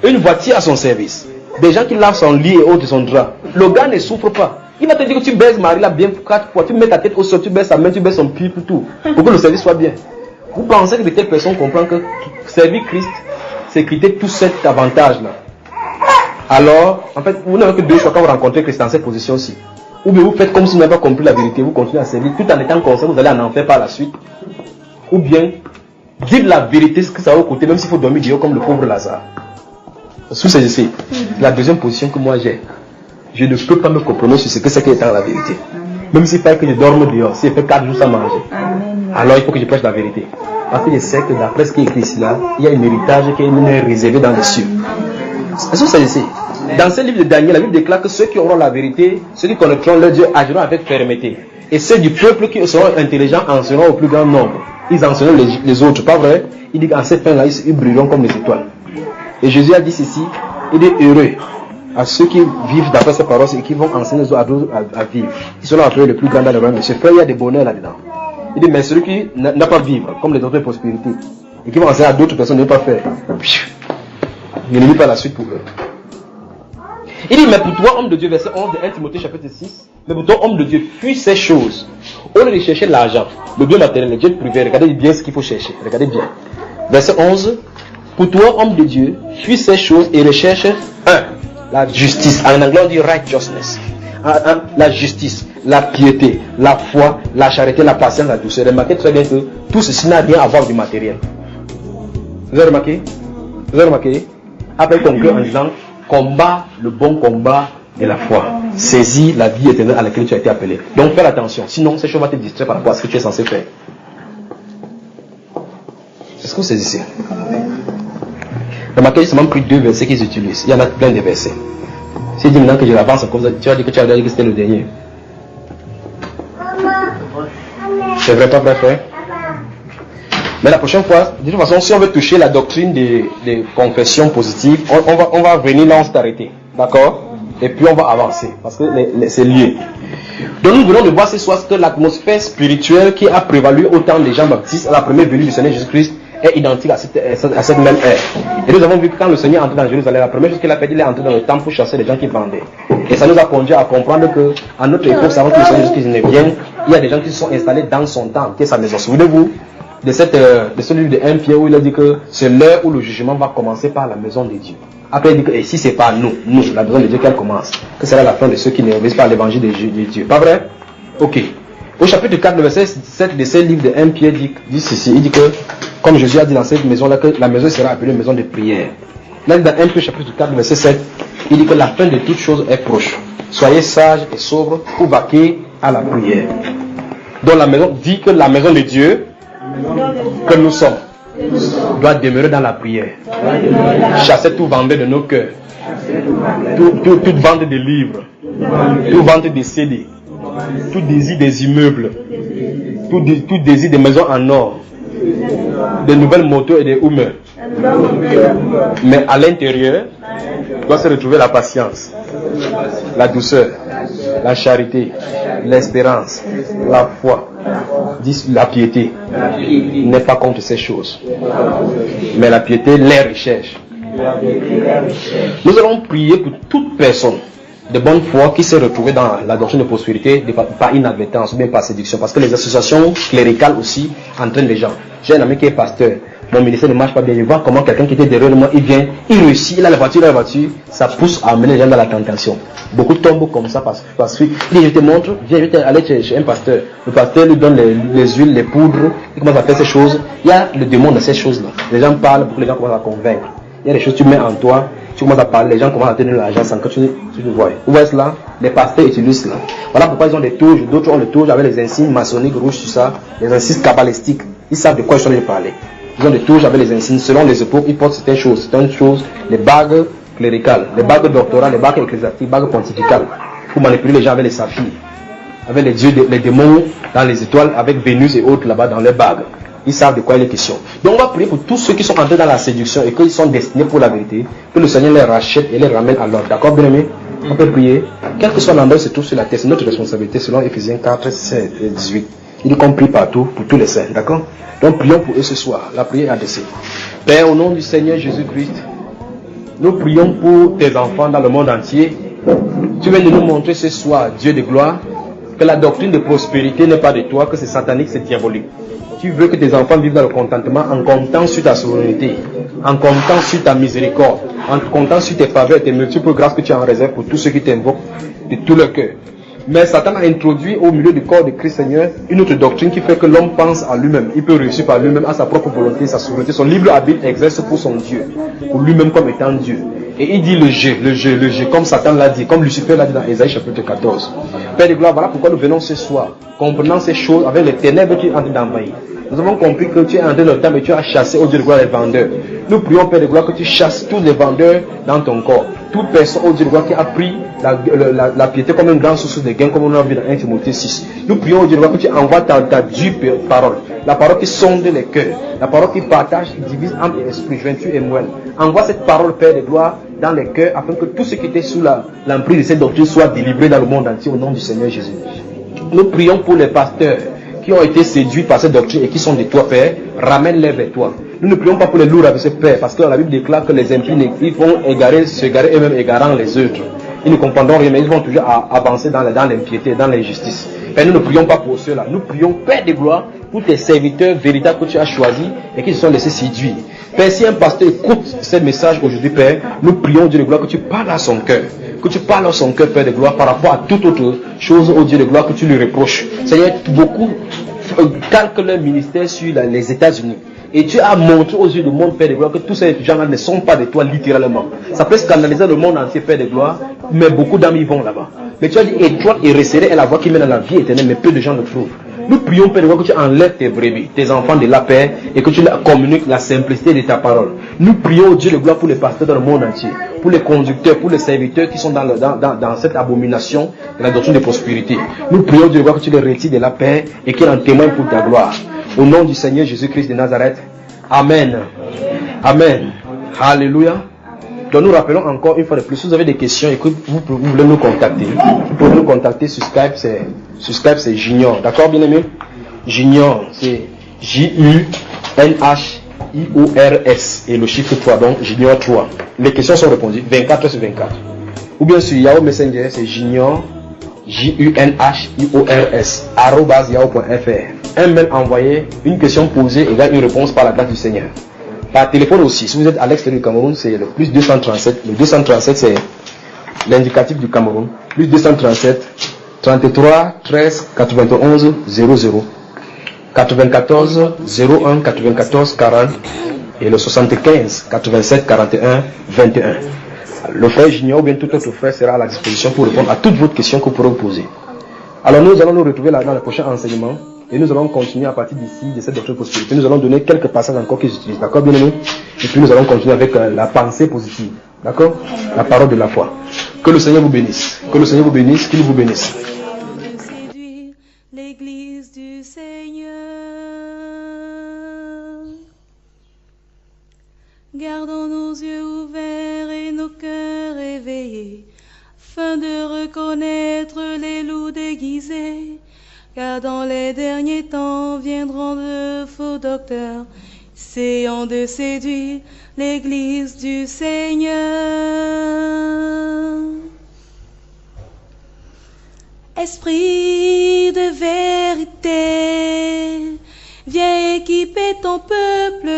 Une voiture à son service. Des gens qui lavent son lit et autres de son drap. Le gars ne souffre pas. Il va te dire que tu baises Marie là bien 4 fois. Tu mets ta tête au sol, tu baisses sa main, tu baisses son pied, tout. Pour que le service soit bien. Vous pensez que de telles personnes comprennent que servir Christ, c'est quitter tout cet avantage-là. Alors, en fait, vous n'avez que deux choix quand vous rencontrez Christ dans cette position aussi. Ou bien vous faites comme si vous n'avez pas compris la vérité, vous continuez à servir, tout en étant conscient, vous allez en enfer par la suite. Ou bien, dites la vérité, ce que ça va vous coûter, même s'il faut dormir dehors comme le pauvre Lazare. Sous ces essais, la deuxième position que moi j'ai, je ne peux pas me compromettre sur ce que c'est qu'être dans la vérité. Même s'il fait que je dorme dehors, s'il fait 4 jours sans manger, alors il faut que je prêche la vérité. Parce que je sais que d'après ce qui est écrit ici là, il y a un héritage qui est réservé dans les cieux. Est-ce que c'est ici? Dans ce livre de Daniel, la Bible déclare que ceux qui auront la vérité, ceux qui connaîtront leur Dieu, agiront avec fermeté. Et ceux du peuple qui seront intelligents enseigneront au plus grand nombre. Ils enseigneront les autres, pas vrai? Il dit qu'en cette fin-là, ils brilleront comme les étoiles. Et Jésus a dit ceci, il est heureux à ceux qui vivent d'après ses paroles et qui vont enseigner les autres à vivre. Ils seront appelés les plus grands dans le royaume de Dieu. Frère, il y a des bonheurs là-dedans. Il dit, mais celui qui n'a pas vivre, comme les autres de prospérité, et qui vont enseigner à d'autres personnes de ne pas faire, il ne lit pas la suite pour eux. Il dit, mais pour toi, homme de Dieu, verset 11 de 1 Timothée chapitre 6, mais pour toi, homme de Dieu, fuis ces choses. Au lieu de chercher l'argent, le bien matériel, le bien privé, regardez bien ce qu'il faut chercher. Regardez bien. Verset 11, pour toi, homme de Dieu, fuis ces choses et recherche 1. La justice. En anglais, on dit righteousness. La justice, la piété, la foi, la charité, la patience, la douceur. Remarquez très bien que tout ceci n'a rien à voir du matériel. Vous avez remarqué? Vous avez remarqué? Après, il conclut en disant, combat le bon combat de la foi. Saisis la vie éternelle à laquelle tu as été appelé. Donc, fais attention. Sinon, ces choses vont te distraire par rapport à ce que tu es censé faire. Est-ce que vous saisissez? Remarquez, j'ai seulement pris 2 versets qu'ils utilisent. Il y en a plein de versets. Si dit maintenant que je l'avance comme ça, tu vas dire que tu as dit que c'était le dernier. C'est vrai, pas vrai, frère? Mais la prochaine fois, de toute façon, si on veut toucher la doctrine des confessions positives, on va venir là, on s'est arrêté. D'accord? Et puis on va avancer. Parce que c'est lié. Donc nous venons de voir ce soir que l'atmosphère spirituelle qui a prévalu au temps des Jean-Baptiste à la première venue du Seigneur Jésus-Christ est identique à cette même ère. Et nous avons vu que quand le Seigneur est entré dans Jérusalem, la première chose qu'il a fait, il est entré dans le temple pour chasser les gens qui vendaient. Et ça nous a conduit à comprendre que, à notre époque, avant que le Seigneur Jésus-Christ ne vienne, il y a des gens qui se sont installés dans son temple, qui est sa maison. Souvenez-vous de ce livre de 1 Pierre où il a dit que c'est l'heure où le jugement va commencer par la maison de Dieu. Après, il dit que et si c'est pas nous, la maison de Dieu, qu'elle commence, que c'est la fin de ceux qui n'obéissent pas à l'évangile de Dieu. Pas vrai? Ok. Au chapitre 4, le verset 7 de ce livre de 1 Pierre dit ceci. Il dit que, comme Jésus a dit dans cette maison-là, que la maison sera appelée maison de prière. Là, dans 1 Pierre chapitre 4, verset 7, il dit que la fin de toutes choses est proche. Soyez sages et sobres pour vaquer à la prière. Donc la maison dit que la maison de Dieu que nous sommes doit demeurer dans la prière. Chasser tout vendeur de nos cœurs, toute vente de livres, toute vente de CD, tout désir des immeubles, tout désir des maisons en or, des nouvelles motos et des Hummer. Mais à l'intérieur doit se retrouver la patience, la douceur, la charité, l'espérance, la foi, la piété. N'est pas contre ces choses, mais la piété les recherche. Nous allons prier pour toute personne de bonne foi qui s'est retrouvée dans la doctrine de prospérité par inadvertance ou bien par séduction, parce que les associations cléricales aussi entraînent les gens. J'ai un ami qui est pasteur. Mon ministère ne marche pas bien. Je vois comment quelqu'un qui était derrière moi, il vient, il réussit, il a la voiture, ça pousse à amener les gens dans la tentation. Beaucoup tombent comme ça parce que je te montre, viens, je vais aller chez un pasteur. Le pasteur lui donne les huiles, les poudres, il commence à faire ces choses. Il y a le démon de ces choses-là. Les gens parlent pour que les gens commencent à convaincre. Il y a des choses que tu mets en toi, tu commences à parler, les gens commencent à tenir l'argent sans que tu le vois. Vous voyez cela? Les pasteurs utilisent cela. Voilà pourquoi ils ont des touches, d'autres ont des touches avec les insignes maçonniques rouges sur ça, les insignes kabbalistiques. Ils savent de quoi ils sont en train de parler. Ils ont des touches avec les insignes. Selon les époques, ils portent certaines choses. Certaines choses, les bagues cléricales, les bagues doctorales, les bagues ecclésiastiques, les bagues pontificales. Pour manipuler les gens avec les saphirs, avec les dieux, les démons dans les étoiles, avec Vénus et autres là-bas dans les bagues. Ils savent de quoi il est question. Donc on va prier pour tous ceux qui sont entrés dans la séduction et qui sont destinés pour la vérité, que le Seigneur les rachète et les ramène à l'ordre. D'accord, bien aimé? On peut prier. Quel que soit l'endroit où se trouve sur la terre, c'est notre responsabilité selon Éphésiens 4, 7 et 18. Il dit qu'on prie partout pour tous les saints. D'accord? Donc prions pour eux ce soir. La prière est adressée. Père, au nom du Seigneur Jésus-Christ, nous prions pour tes enfants dans le monde entier. Tu viens de nous montrer ce soir, Dieu de gloire, que la doctrine de prospérité n'est pas de toi, que c'est satanique, c'est diabolique. Tu veux que tes enfants vivent dans le contentement en comptant sur ta souveraineté, en comptant sur ta miséricorde, en comptant sur tes faveurs et tes multiples grâces que tu as en réserve pour tous ceux qui t'invoquent de tout leur cœur. Mais Satan a introduit au milieu du corps de Christ Seigneur une autre doctrine qui fait que l'homme pense à lui-même. Il peut réussir par lui-même, à sa propre volonté, sa souveraineté. Son libre arbitre exerce pour son Dieu, pour lui-même comme étant Dieu. Et il dit le jeu, comme Satan l'a dit, comme Lucifer l'a dit dans Ésaïe chapitre 14. Père de gloire, voilà pourquoi nous venons ce soir, comprenant ces choses avec les ténèbres qui sont en train d'envahir. Nous avons compris que tu es en train de temps et tu as chassé au Dieu de gloire les vendeurs. Nous prions, Père de gloire, que tu chasses tous les vendeurs dans ton corps. Toute personne au Dieu de gloire qui a pris la piété comme une grande source de gain, comme on l'a vu dans 1 Timothée 6. Nous prions au Dieu de gloire que tu envoies ta due parole. La parole qui sonde les cœurs. La parole qui partage, qui divise âme et esprit, jointure et moelle. Envoie cette parole, Père de gloire, dans les cœurs, afin que tout ce qui était sous l'emprise de cette doctrine soit délivré dans le monde entier au nom du Seigneur Jésus. Nous prions pour les pasteurs qui ont été séduits par cette doctrine et qui sont de toi, Père, ramène-les vers toi. Nous ne prions pas pour les lourds avec ce Père, parce que la Bible déclare que les impies, ils vont se égarer eux-mêmes, égarant les autres. Ils ne comprendront rien, mais ils vont toujours avancer dans l'impiété, dans l'injustice. Père, nous ne prions pas pour ceux-là. Nous prions, Père de gloire, pour tes serviteurs véritables que tu as choisis et qui se sont laissés séduire. Père, si un pasteur écoute ce message aujourd'hui, Père, nous prions, Dieu de gloire, que tu parles à son cœur. Que tu parles à son cœur, Père de gloire, par rapport à toute autre chose, au Dieu de gloire, que tu lui reproches. Seigneur, beaucoup calquent leur ministère sur les États-Unis. Et tu as montré aux yeux du monde, Père de gloire, que tous ces gens-là ne sont pas de toi littéralement. Ça peut scandaliser le monde entier, Père de gloire, mais beaucoup d'âmes y vont là-bas. Mais tu as dit, étoile et resserrée est la voie qui mène à la vie éternelle, mais peu de gens le trouvent. Nous prions, Père de gloire, que tu enlèves tes brebis, tes enfants de la paix, et que tu leur communiques la simplicité de ta parole. Nous prions, Dieu de gloire, pour les pasteurs dans le monde entier, pour les conducteurs, pour les serviteurs qui sont dans cette abomination de la doctrine de prospérité. Nous prions, Dieu de gloire, que tu les retires de la paix et qu'ils en témoignent pour ta gloire. Au nom du Seigneur Jésus-Christ de Nazareth. Amen. Amen. Alléluia. Donc nous rappelons encore une fois de plus, si vous avez des questions et que vous voulez nous contacter, vous pouvez nous contacter sur Skype, c'est Junior. D'accord, bien aimé? Junior, c'est J-U-N-H-I-O-R-S et le chiffre 3, donc Junior 3. Les questions sont répondues 24/24. Ou bien sur Yahoo Messenger, c'est Junior, J-U-N-H-I-O-R-S @yahoo.fr. Un mail envoyé, une question posée égale une réponse par la grâce du Seigneur. Par téléphone aussi, si vous êtes à l'extérieur du Cameroun, c'est le plus 237. Le 237, c'est l'indicatif du Cameroun. Plus 237 33 13 91 00 94 01 94 40 Et le 75 87 41 21. Le frère Junior ou bien tout autre frère sera à la disposition pour répondre à toutes vos questions que vous pourrez vous poser. Alors nous allons nous retrouver là dans le prochain enseignement et nous allons continuer à partir d'ici, de cette doctrine prospérité. Nous allons donner quelques passages encore qu'ils utilisent, d'accord bien aimé? Et puis nous allons continuer avec la pensée positive, d'accord? La parole de la foi. Que le Seigneur vous bénisse, que le Seigneur vous bénisse, qu'il vous bénisse. L'Église du Seigneur. Gardons nos yeux ouverts et nos cœurs éveillés, afin de reconnaître les loups déguisés, car dans les derniers temps viendront de faux docteurs, essayant de séduire l'Église du Seigneur. Esprit de vérité, viens équiper ton peuple,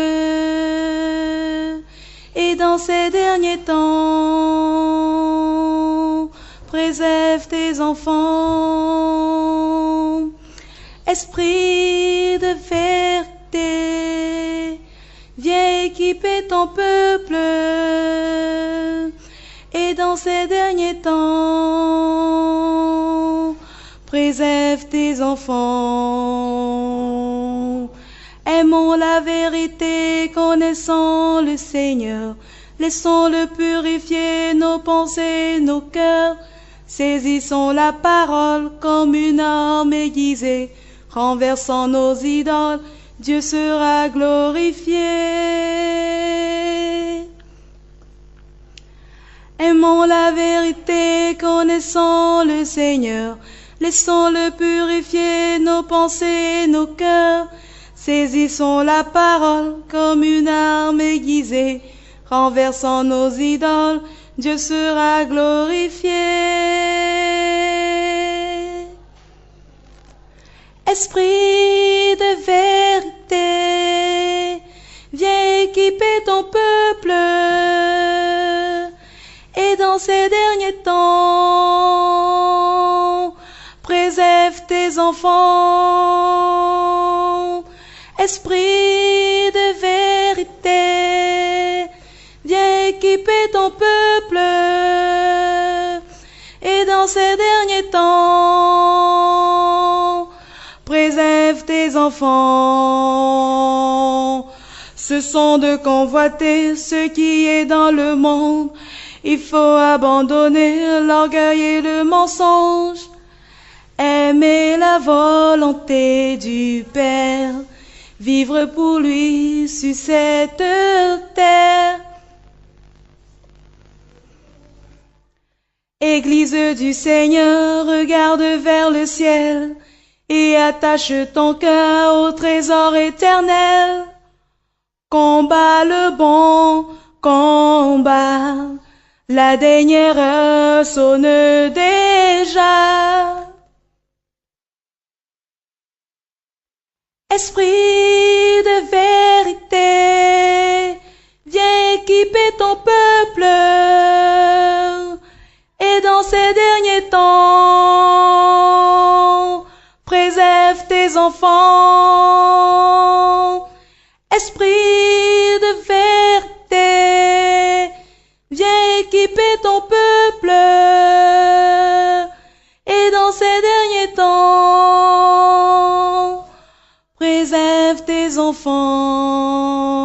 et dans ces derniers temps, préserve tes enfants. Esprit de vérité, viens équiper ton peuple, et dans ces derniers temps, préserve tes enfants. Aimons la vérité, connaissons le Seigneur. Laissons-le purifier nos pensées, nos cœurs. Saisissons la parole comme une arme aiguisée. Renversant nos idoles, Dieu sera glorifié. Aimons la vérité, connaissons le Seigneur. Laissons-le purifier nos pensées, nos cœurs. Saisissons la parole comme une arme aiguisée. Renversant nos idoles, Dieu sera glorifié. Esprit de vérité, viens équiper ton peuple, et dans ces derniers temps, préserve tes enfants. Esprit de vérité, viens équiper ton peuple, et dans ces derniers temps, préserve tes enfants. Ce sont de convoiter ce qui est dans le monde. Il faut abandonner l'orgueil et le mensonge. Aimer la volonté du Père, vivre pour lui sur cette terre. Église du Seigneur, regarde vers le ciel et attache ton cœur au trésor éternel. Combat le bon combat, la dernière heure sonne déjà. Esprit de vérité, viens équiper ton peuple, et dans ces derniers temps, préserve tes enfants. Esprit de vérité, viens équiper ton peuple, et dans ces derniers temps, préserve tes enfants. Préserve tes enfants.